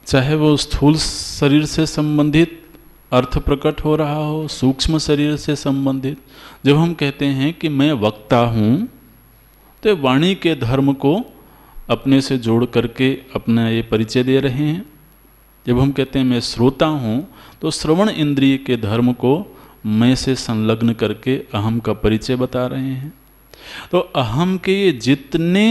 चाहे वो स्थूल शरीर से संबंधित अर्थ प्रकट हो रहा हो, सूक्ष्म शरीर से संबंधित। जब हम कहते हैं कि मैं वक्ता हूँ, तो वाणी के धर्म को अपने से जोड़ करके अपना ये परिचय दे रहे हैं। जब हम कहते हैं मैं श्रोता हूँ, तो श्रवण इंद्रिय के धर्म को मैं से संलग्न करके अहम का परिचय बता रहे हैं। तो अहम के ये जितने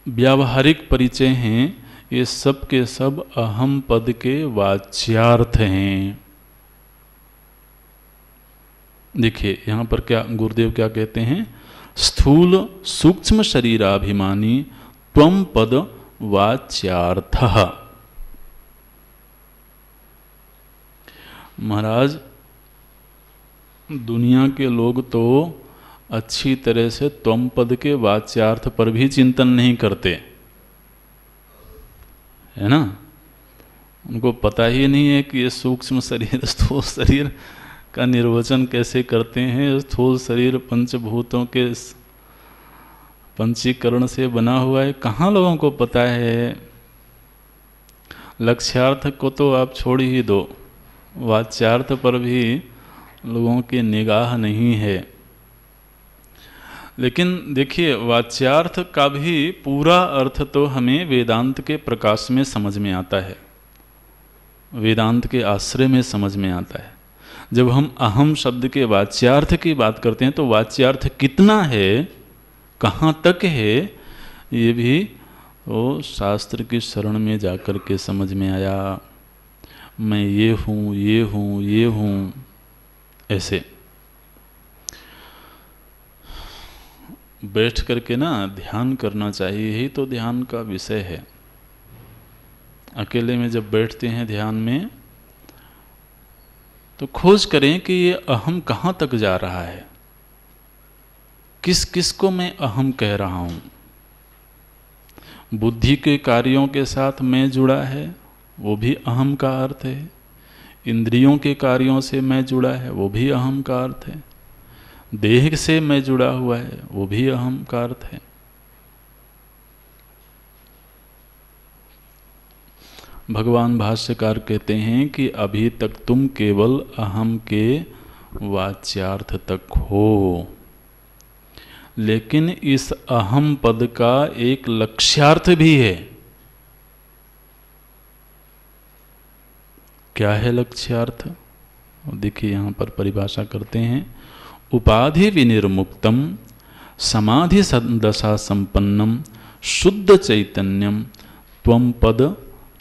व्यावहारिक परिचय हैं, ये सब के सब अहम पद के वाच्यार्थ हैं। देखिए यहाँ पर क्या गुरुदेव क्या कहते हैं, स्थूल सूक्ष्म शरीराभिमानी त्वम पद वाच्यार्थः। महाराज दुनिया के लोग तो अच्छी तरह से त्वम पद के वाच्यार्थ पर भी चिंतन नहीं करते, है ना। उनको पता ही नहीं है कि ये सूक्ष्म शरीर स्थूल शरीर का निर्वचन कैसे करते हैं। स्थूल शरीर पंचभूतों के पंचीकरण से बना हुआ है, कहाँ लोगों को पता है। लक्ष्यार्थ को तो आप छोड़ ही दो, वाच्यार्थ पर भी लोगों की निगाह नहीं है। लेकिन देखिए वाच्यार्थ का भी पूरा अर्थ तो हमें वेदांत के प्रकाश में समझ में आता है, वेदांत के आश्रय में समझ में आता है। जब हम अहम शब्द के वाच्यार्थ की बात करते हैं तो वाच्यार्थ कितना है, कहाँ तक है, ये भी वो शास्त्र की शरण में जाकर के समझ में आया। मैं ये हूँ, ये हूँ, ये हूँ, ऐसे बैठ करके ना ध्यान करना चाहिए। यही तो ध्यान का विषय है। अकेले में जब बैठते हैं ध्यान में, तो खोज करें कि ये अहम कहाँ तक जा रहा है, किस किस को मैं अहम कह रहा हूँ। बुद्धि के कार्यों के साथ मैं जुड़ा है, वो भी अहम का अर्थ है। इंद्रियों के कार्यों से मैं जुड़ा है, वो भी अहम का अर्थ है। देह से मैं जुड़ा हुआ है, वो भी अहम का अर्थ है। भगवान भाष्यकार कहते हैं कि अभी तक तुम केवल अहम के वाच्यार्थ तक हो, लेकिन इस अहम पद का एक लक्ष्यार्थ भी है। क्या है लक्ष्यार्थ? देखिए यहाँ पर परिभाषा करते हैं, उपाधि विनिर्मुक्तम समाधि दशा संपन्नम शुद्ध चैतन्यम त्वम पद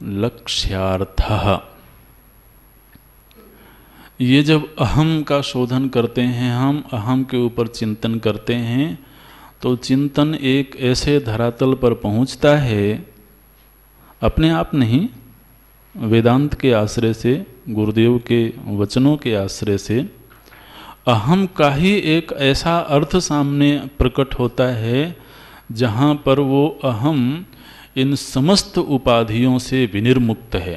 लक्ष्यार्थः। ये जब अहम का शोधन करते हैं, हम अहम के ऊपर चिंतन करते हैं, तो चिंतन एक ऐसे धरातल पर पहुंचता है, अपने आप नहीं, वेदांत के आश्रय से, गुरुदेव के वचनों के आश्रय से अहम का ही एक ऐसा अर्थ सामने प्रकट होता है जहाँ पर वो अहम इन समस्त उपाधियों से विनिर्मुक्त है।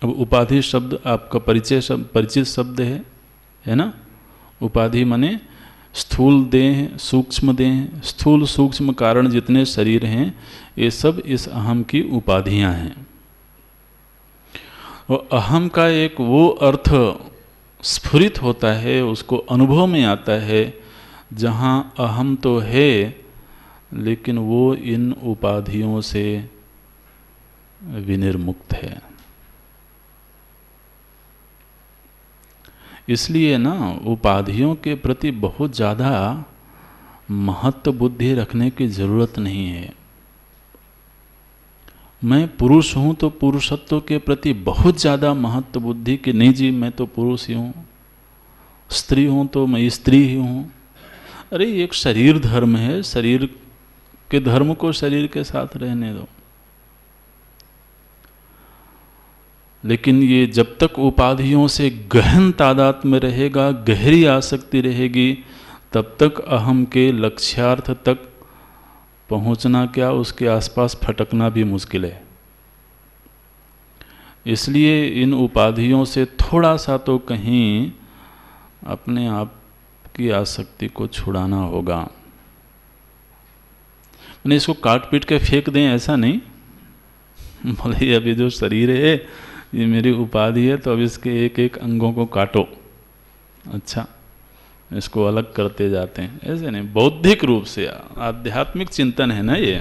अब उपाधि शब्द आपका परिचित शब्द है ना। उपाधि माने स्थूल देह, सूक्ष्म देह, स्थूल सूक्ष्म कारण जितने शरीर हैं, ये सब इस अहम की उपाधियां हैं। और अहम का एक वो अर्थ स्फुरित होता है, उसको अनुभव में आता है, जहाँ अहम तो है लेकिन वो इन उपाधियों से विनिर्मुक्त है। इसलिए ना उपाधियों के प्रति बहुत ज़्यादा महत्व बुद्धि रखने की ज़रूरत नहीं है। मैं पुरुष हूँ तो पुरुषत्व के प्रति बहुत ज़्यादा महत्व बुद्धि कि नहीं जी मैं तो पुरुष ही हूँ, स्त्री हूँ तो मैं स्त्री ही हूँ। अरे एक शरीर धर्म है, शरीर के धर्म को शरीर के साथ रहने दो। लेकिन ये जब तक उपाधियों से गहन तादाद में रहेगा, गहरी आसक्ति रहेगी, तब तक अहम के लक्ष्यार्थ तक पहुंचना क्या, उसके आसपास फटकना भी मुश्किल है। इसलिए इन उपाधियों से थोड़ा सा तो कहीं अपने आप की आसक्ति को छुड़ाना होगा। मैंने इसको काट पीट के फेंक दें ऐसा नहीं, बोले अभी जो शरीर है ये मेरी उपाधि है तो अब इसके एक एक अंगों को काटो। अच्छा, इसको अलग करते जाते हैं, ऐसे नहीं, बौद्धिक रूप से आध्यात्मिक चिंतन है ना ये।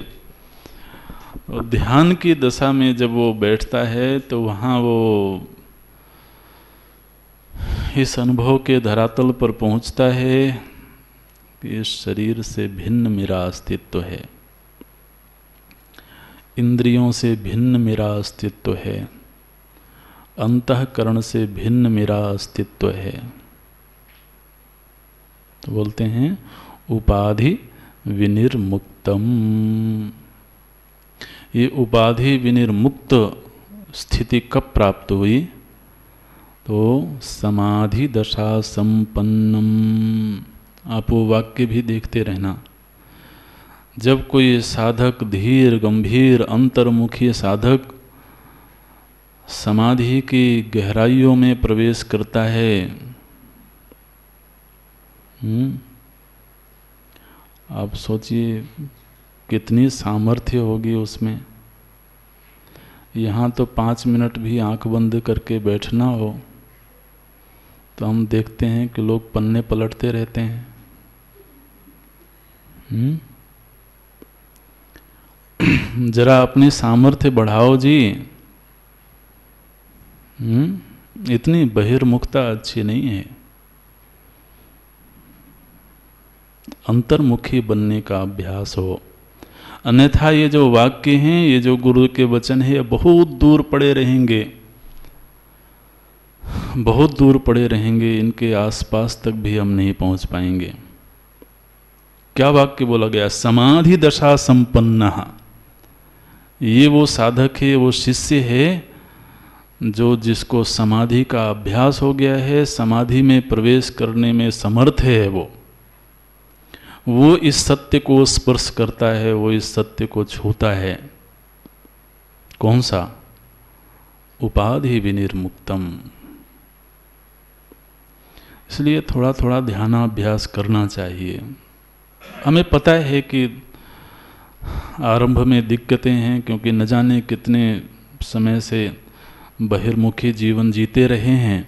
तो ध्यान की दशा में जब वो बैठता है तो वहाँ वो इस अनुभव के धरातल पर पहुँचता है कि इस शरीर से भिन्न मेरा अस्तित्व है, इंद्रियों से भिन्न मेरा अस्तित्व है, अंतःकरण से भिन्न मेरा अस्तित्व है। तो बोलते हैं उपाधि विनिर्मुक्तम। ये उपाधि विनिर्मुक्त स्थिति कब प्राप्त हुई? तो समाधि दशा संपन्नम। आप वो वाक्य भी देखते रहना। जब कोई साधक, धीर गंभीर अंतर्मुखी साधक समाधि की गहराइयों में प्रवेश करता है, आप सोचिए कितनी सामर्थ्य होगी उसमें। यहाँ तो 5 मिनट भी आंख बंद करके बैठना हो तो हम देखते हैं कि लोग पन्ने पलटते रहते हैं। जरा अपनी सामर्थ्य बढ़ाओ जी। इतनी बहिर्मुखता अच्छी नहीं है। अंतर्मुखी बनने का अभ्यास हो, अन्यथा ये जो वाक्य हैं, ये जो गुरु के वचन है, बहुत दूर पड़े रहेंगे, बहुत दूर पड़े रहेंगे। इनके आसपास तक भी हम नहीं पहुंच पाएंगे। क्या वाक्य बोला गया? समाधि दशा संपन्न। ये वो साधक है, वो शिष्य है जो जिसको समाधि का अभ्यास हो गया है, समाधि में प्रवेश करने में समर्थ है। वो इस सत्य को स्पर्श करता है, वो इस सत्य को छूता है। कौन सा? उपाधि विनिर्मुक्तम। इसलिए थोड़ा थोड़ा ध्यानाभ्यास करना चाहिए। हमें पता है कि आरंभ में दिक्कतें हैं, क्योंकि न जाने कितने समय से बहिर्मुखी जीवन जीते रहे हैं,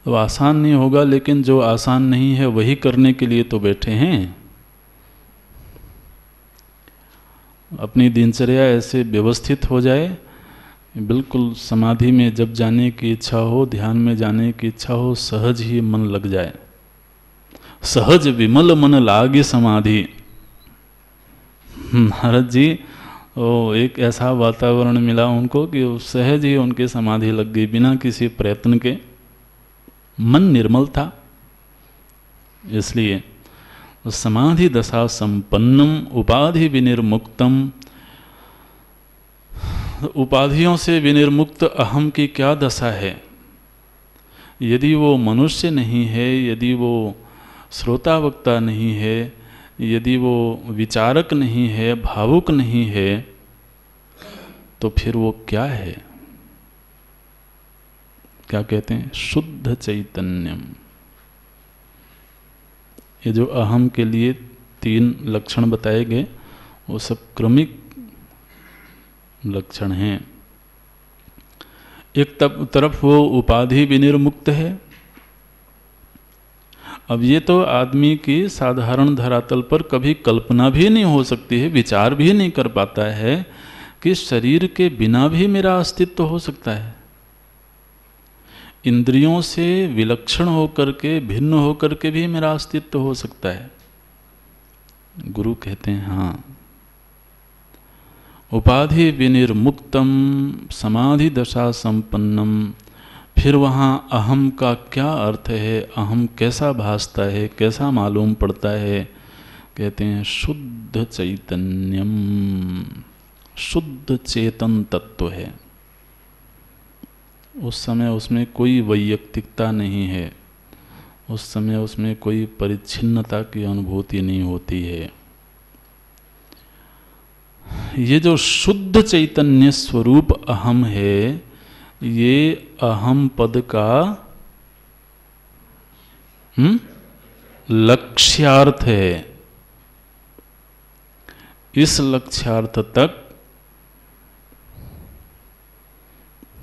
तो आसान नहीं होगा। लेकिन जो आसान नहीं है वही करने के लिए तो बैठे हैं। अपनी दिनचर्या ऐसे व्यवस्थित हो जाए, बिल्कुल समाधि में जब जाने की इच्छा हो, ध्यान में जाने की इच्छा हो, सहज ही मन लग जाए। सहज विमल मन लागे समाधि। महाराज जी एक ऐसा वातावरण मिला उनको कि सहज ही उनकी समाधि लग गई, बिना किसी प्रयत्न के। मन निर्मल था। इसलिए समाधि दशा संपन्नम उपाधि विनिर्मुक्तम। उपाधियों से विनिर्मुक्त अहम की क्या दशा है? यदि वो मनुष्य नहीं है, यदि वो श्रोता वक्ता नहीं है, यदि वो विचारक नहीं है, भावुक नहीं है, तो फिर वो क्या है? क्या कहते हैं? शुद्ध चैतन्यम। ये जो अहम के लिए 3 लक्षण बताए गए, वो सब क्रमिक लक्षण हैं। एक तरफ वो उपाधि विनिर्मुक्त है। अब ये तो आदमी की साधारण धरातल पर कभी कल्पना भी नहीं हो सकती है, विचार भी नहीं कर पाता है कि शरीर के बिना भी मेरा अस्तित्व हो सकता है। इंद्रियों से विलक्षण होकर के, भिन्न होकर के भी मेरा अस्तित्व हो सकता है। गुरु कहते हैं हाँ। उपाधि विनिर्मुक्तम समाधि दशा संपन्नम। फिर वहाँ अहम का क्या अर्थ है? अहम कैसा भासता है, कैसा मालूम पड़ता है? कहते हैं शुद्ध चैतन्यम। शुद्ध चेतन तत्व है। उस समय उसमें कोई वैयक्तिकता नहीं है, उस समय उसमें कोई परिच्छिन्नता की अनुभूति नहीं होती है। ये जो शुद्ध चैतन्य स्वरूप अहम है, ये अहम पद का लक्ष्यार्थ है। इस लक्ष्यार्थ तक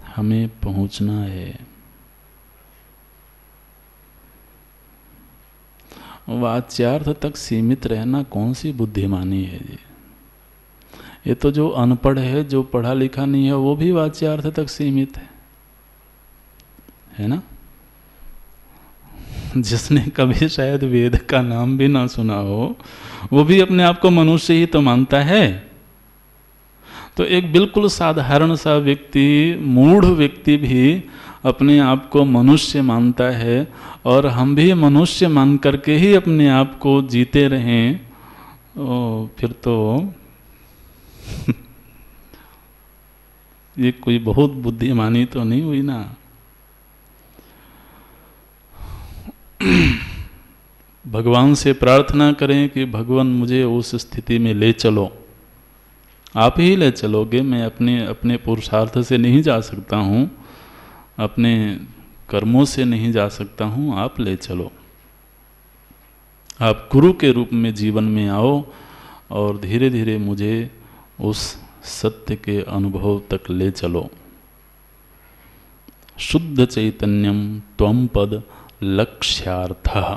हमें पहुंचना है। वाच्यार्थ तक सीमित रहना कौन सी बुद्धिमानी है जी। ये तो जो अनपढ़ है, जो पढ़ा लिखा नहीं है, वो भी वाच्यार्थ तक सीमित है ना। जिसने कभी शायद वेद का नाम भी ना सुना हो, वो भी अपने आप को मनुष्य ही तो मानता है। तो एक बिल्कुल साधारण सा व्यक्ति, मूढ़ व्यक्ति भी अपने आप को मनुष्य मानता है, और हम भी मनुष्य मान करके ही अपने आप को जीते रहें, फिर तो ये कोई बहुत बुद्धिमानी तो नहीं हुई ना। भगवान से प्रार्थना करें कि भगवान मुझे उस स्थिति में ले चलो। आप ही ले चलोगे, मैं अपने पुरुषार्थ से नहीं जा सकता हूँ, अपने कर्मों से नहीं जा सकता हूँ, आप ले चलो। आप गुरु के रूप में जीवन में आओ और धीरे धीरे मुझे उस सत्य के अनुभव तक ले चलो। शुद्ध चैतन्यम त्वम पद लक्ष्यार्थः।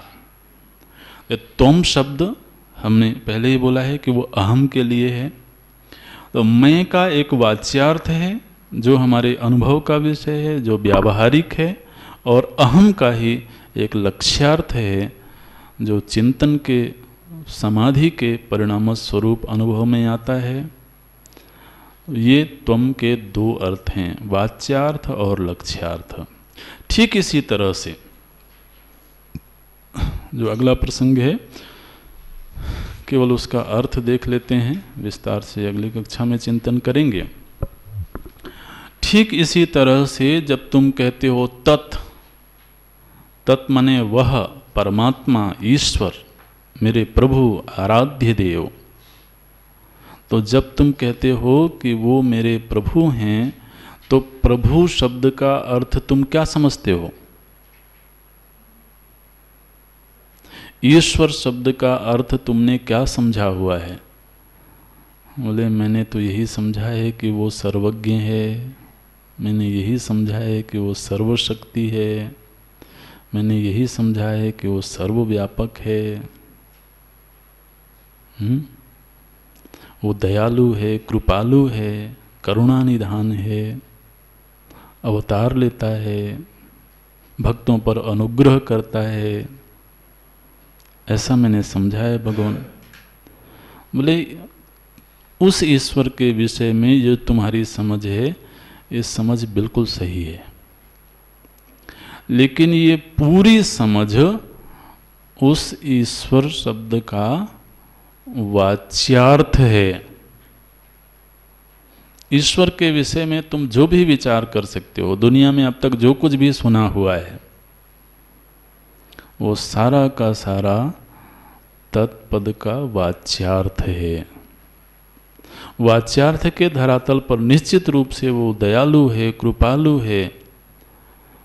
त्वम शब्द हमने पहले ही बोला है कि वो अहम के लिए है। तो मैं का एक वाच्यार्थ है जो हमारे अनुभव का विषय है, जो व्यावहारिक है, और अहम का ही एक लक्ष्यार्थ है जो चिंतन के, समाधि के परिणाम स्वरूप अनुभव में आता है। ये त्वम के दो अर्थ हैं, वाच्यार्थ और लक्ष्यार्थ। ठीक इसी तरह से जो अगला प्रसंग है, केवल उसका अर्थ देख लेते हैं, विस्तार से अगली कक्षा में चिंतन करेंगे। ठीक इसी तरह से जब तुम कहते हो तत्, तत् माने वह परमात्मा, ईश्वर, मेरे प्रभु, आराध्य देव। तो जब तुम कहते हो कि वो मेरे प्रभु हैं, तो प्रभु शब्द का अर्थ तुम क्या समझते हो? ईश्वर शब्द का अर्थ तुमने क्या समझा हुआ है? बोले मैंने तो यही समझा है कि वो सर्वज्ञ है, मैंने यही समझा है कि वो सर्वशक्ति है, मैंने यही समझा है कि वो सर्वव्यापक है। वो दयालु है, कृपालु है, करुणा निधान है, अवतार लेता है, भक्तों पर अनुग्रह करता है, ऐसा मैंने समझा है भगवान। बोले उस ईश्वर के विषय में जो तुम्हारी समझ है, ये समझ बिल्कुल सही है, लेकिन ये पूरी समझ उस ईश्वर शब्द का वाच्यार्थ है। ईश्वर के विषय में तुम जो भी विचार कर सकते हो, दुनिया में अब तक जो कुछ भी सुना हुआ है, वो सारा का सारा तत्पद का वाच्यार्थ है। वाच्यार्थ के धरातल पर निश्चित रूप से वो दयालु है, कृपालु है,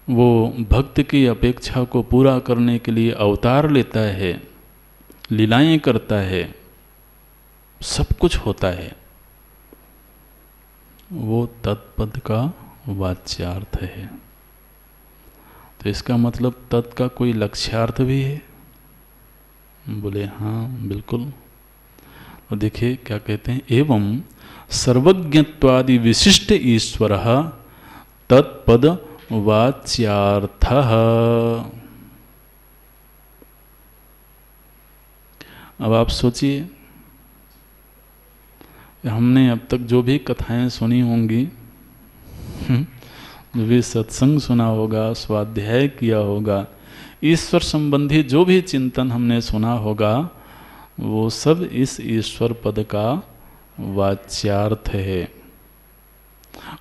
वो भक्त की अपेक्षा को पूरा करने के लिए अवतार लेता है, लीलाएं करता है, सब कुछ होता है, वो तत्पद का वाच्यार्थ है। तो इसका मतलब तत् का कोई लक्ष्यार्थ भी है? बोले हाँ बिल्कुल। और देखिए क्या कहते हैं, एवं सर्वज्ञत्वादि विशिष्ट ईश्वर तत्पद वाच्यार्थ। अब आप सोचिए, हमने अब तक जो भी कथाएं सुनी होंगी, जो भी सत्संग सुना होगा, स्वाध्याय किया होगा, ईश्वर संबंधी जो भी चिंतन हमने सुना होगा, वो सब इस ईश्वर पद का वाच्यार्थ है।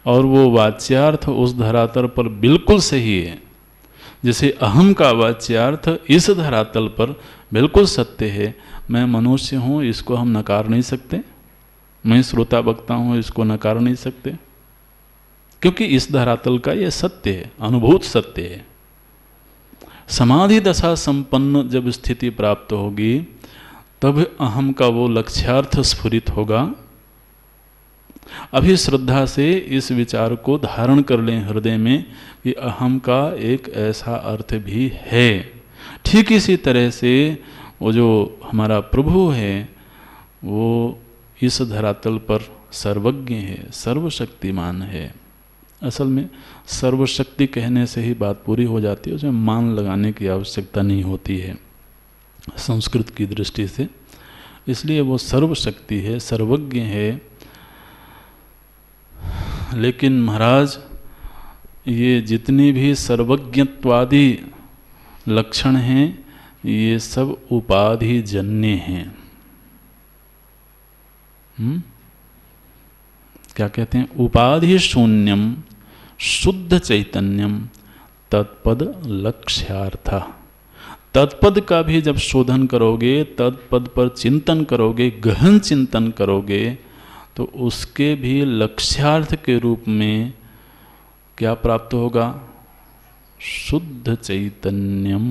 और वो वाच्यार्थ उस धरातल पर बिल्कुल सही है, जैसे अहम का वाच्यार्थ इस धरातल पर बिल्कुल सत्य है। मैं मनुष्य हूँ, इसको हम नकार नहीं सकते, मैं श्रोता वक्ता हूँ, इसको नकार नहीं सकते, क्योंकि इस धरातल का ये सत्य है, अनुभूत सत्य है। समाधि दशा संपन्न जब स्थिति प्राप्त होगी, तब अहम का वो लक्ष्यार्थ स्फुरित होगा। अभी श्रद्धा से इस विचार को धारण कर लें हृदय में कि अहम का एक ऐसा अर्थ भी है। ठीक इसी तरह से वो जो हमारा प्रभु है वो इस धरातल पर सर्वज्ञ है, सर्वशक्तिमान है। असल में सर्वशक्ति कहने से ही बात पूरी हो जाती है, उसमें मान लगाने की आवश्यकता नहीं होती है संस्कृत की दृष्टि से। इसलिए वो सर्वशक्ति है, सर्वज्ञ है। लेकिन महाराज ये जितनी भी सर्वज्ञत्वादि लक्षण हैं ये सब उपाधि जन्य हैं। क्या कहते हैं? उपाधि शून्यम शुद्ध चैतन्यम तत्पद लक्ष्यार्थ। तत्पद का भी जब शोधन करोगे, तत्पद पर चिंतन करोगे, गहन चिंतन करोगे, तो उसके भी लक्ष्यार्थ के रूप में क्या प्राप्त होगा? शुद्ध चैतन्यम।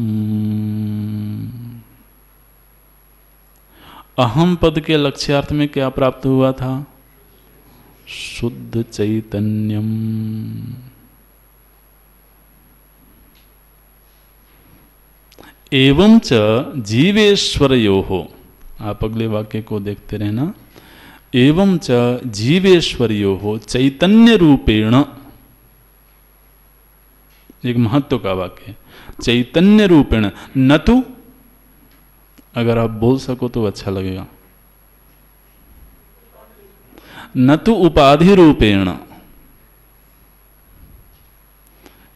अहम पद के लक्ष्यार्थ में क्या प्राप्त हुआ था? शुद्ध चैतन्यम। एवं च जीवेश्वरयोः, आप अगले वाक्य को देखते रहना। एवं च जीवेश्वरयोः चैतन्य रूपेण, एक महत्व का वाक्य है, चैतन्य रूपेण। न तो, अगर आप बोल सको तो अच्छा लगेगा, न तो उपाधि रूपेण,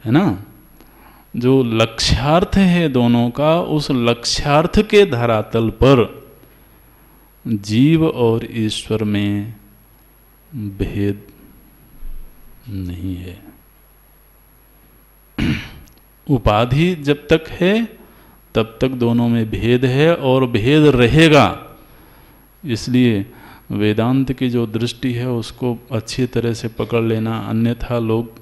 है ना? जो लक्ष्यार्थ है दोनों का, उस लक्ष्यार्थ के धरातल पर जीव और ईश्वर में भेद नहीं है। उपाधि जब तक है तब तक दोनों में भेद है और भेद रहेगा। इसलिए वेदांत की जो दृष्टि है उसको अच्छी तरह से पकड़ लेना, अन्यथा लोग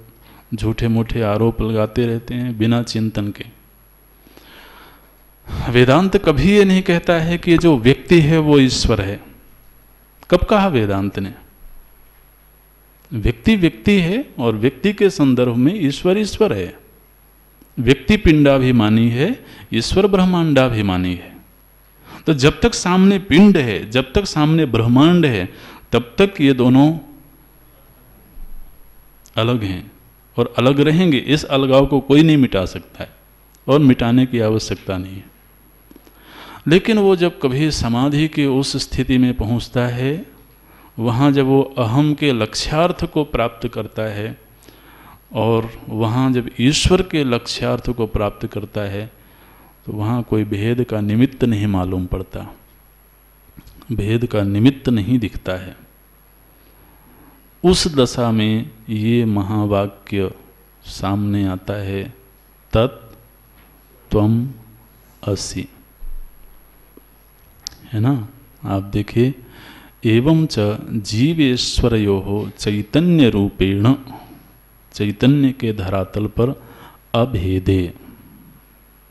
झूठे मूठे आरोप लगाते रहते हैं बिना चिंतन के। वेदांत कभी ये नहीं कहता है कि जो व्यक्ति है वो ईश्वर है। कब कहा वेदांत ने? व्यक्ति व्यक्ति है और व्यक्ति के संदर्भ में ईश्वर ईश्वर है। व्यक्ति पिंडाभिमानी है, ईश्वर ब्रह्मांडाभिमानी है। तो जब तक सामने पिंड है, जब तक सामने ब्रह्मांड है, तब तक ये दोनों अलग हैं और अलग रहेंगे। इस अलगाव को कोई नहीं मिटा सकता है और मिटाने की आवश्यकता नहीं है। लेकिन वो जब कभी समाधि की उस स्थिति में पहुंचता है, वहाँ जब वो अहम के लक्ष्यार्थ को प्राप्त करता है और वहाँ जब ईश्वर के लक्ष्यार्थ को प्राप्त करता है, तो वहाँ कोई भेद का निमित्त नहीं मालूम पड़ता, भेद का निमित्त नहीं दिखता है। उस दशा में ये महावाक्य सामने आता है, तत् त्वम असि, है ना? आप देखिए, एवं च जीवेश्वरयोः चैतन्य रूपेण, चैतन्य के धरातल पर अभेदे,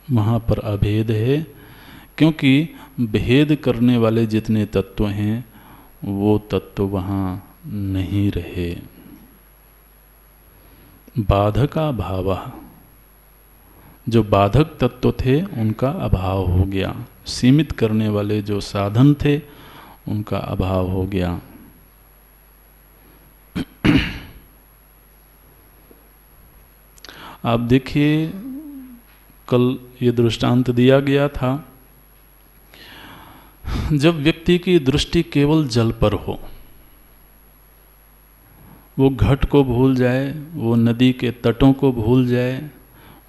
वहाँ पर अभेद है, क्योंकि भेद करने वाले जितने तत्व हैं वो तत्व वहाँ नहीं रहे। बाधका भाव, जो बाधक तत्व थे उनका अभाव हो गया। सीमित करने वाले जो साधन थे उनका अभाव हो गया। आप देखिए, कल ये दृष्टांत दिया गया था, जब व्यक्ति की दृष्टि केवल जल पर हो, वो घट को भूल जाए, वो नदी के तटों को भूल जाए,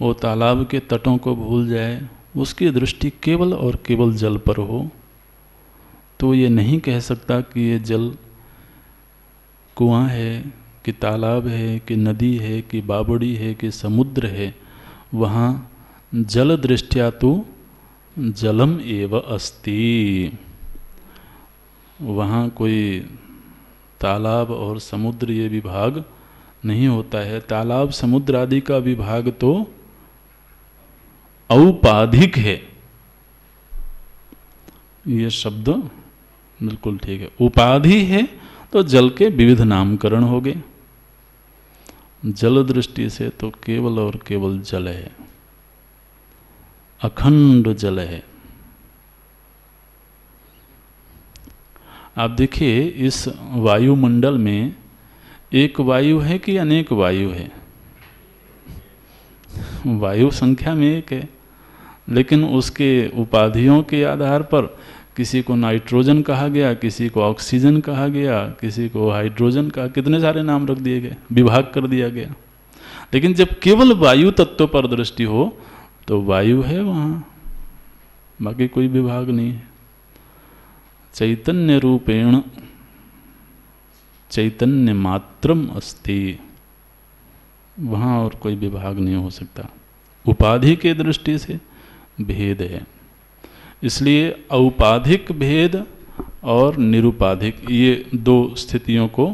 वो तालाब के तटों को भूल जाए, उसकी दृष्टि केवल और केवल जल पर हो, तो ये नहीं कह सकता कि ये जल कुआं है कि तालाब है कि नदी है कि बावड़ी है कि समुद्र है। वहाँ जल दृष्टया तो जलम एव अस्ति, वहाँ कोई तालाब और समुद्र ये विभाग नहीं होता है। तालाब समुद्र आदि का विभाग तो औपाधिक है, ये शब्द बिल्कुल ठीक है। उपाधि है तो जल के विविध नामकरण हो गए। जल दृष्टि से तो केवल और केवल जल है, अखंड जल है। आप देखिए इस वायुमंडल में एक वायु है कि अनेक वायु है? वायु संख्या में एक है, लेकिन उसके उपाधियों के आधार पर किसी को नाइट्रोजन कहा गया, किसी को ऑक्सीजन कहा गया, किसी को हाइड्रोजन कहा, कितने सारे नाम रख दिए गए, विभाग कर दिया गया। लेकिन जब केवल वायु तत्व पर दृष्टि हो तो वायु है वहाँ, बाकी कोई विभाग नहीं है। चैतन्य रूपेण चैतन्य मात्रम अस्ति, वहाँ और कोई विभाग नहीं हो सकता। उपाधि के दृष्टि से भेद है, इसलिए औपाधिक भेद और निरुपाधिक, ये दो स्थितियों को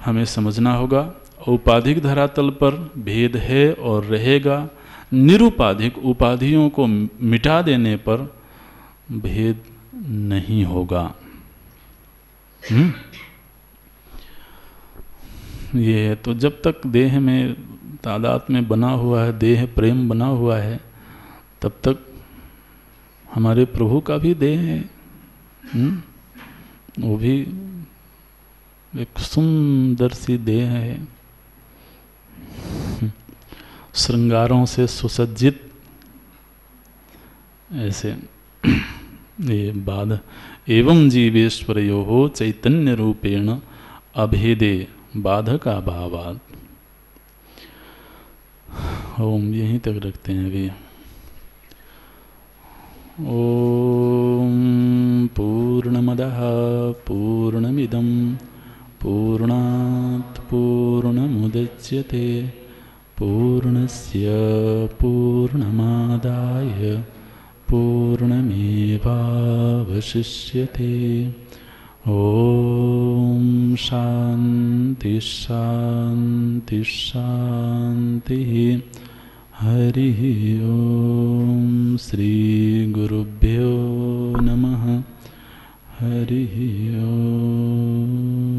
हमें समझना होगा। औपाधिक धरातल पर भेद है और रहेगा, निरुपाधिक उपाधियों को मिटा देने पर भेद नहीं होगा। ये तो जब तक देह में तादात्म्य में बना हुआ है, देह प्रेम बना हुआ है, तब तक हमारे प्रभु का भी देह है। वो भी एक सुंदर सी देह है, श्रृंगारों से सुसज्जित। ऐसे ये बाध एवं जीवेश्वरयोः चैतन्य रूपेण अभेदे बाधका भावात्। ओम यहीं तक रखते हैं अभी। ओम पूर्णमदः पूर्णमिदं पूर्णात् पूर्णमुदच्यते पूर्णस्य पूर्णमादाय पूर्णमेवावशिष्यते। ओम शांति शांति शांति। हरि ओम। श्री गुरुभ्यो नमः। हरि ओम।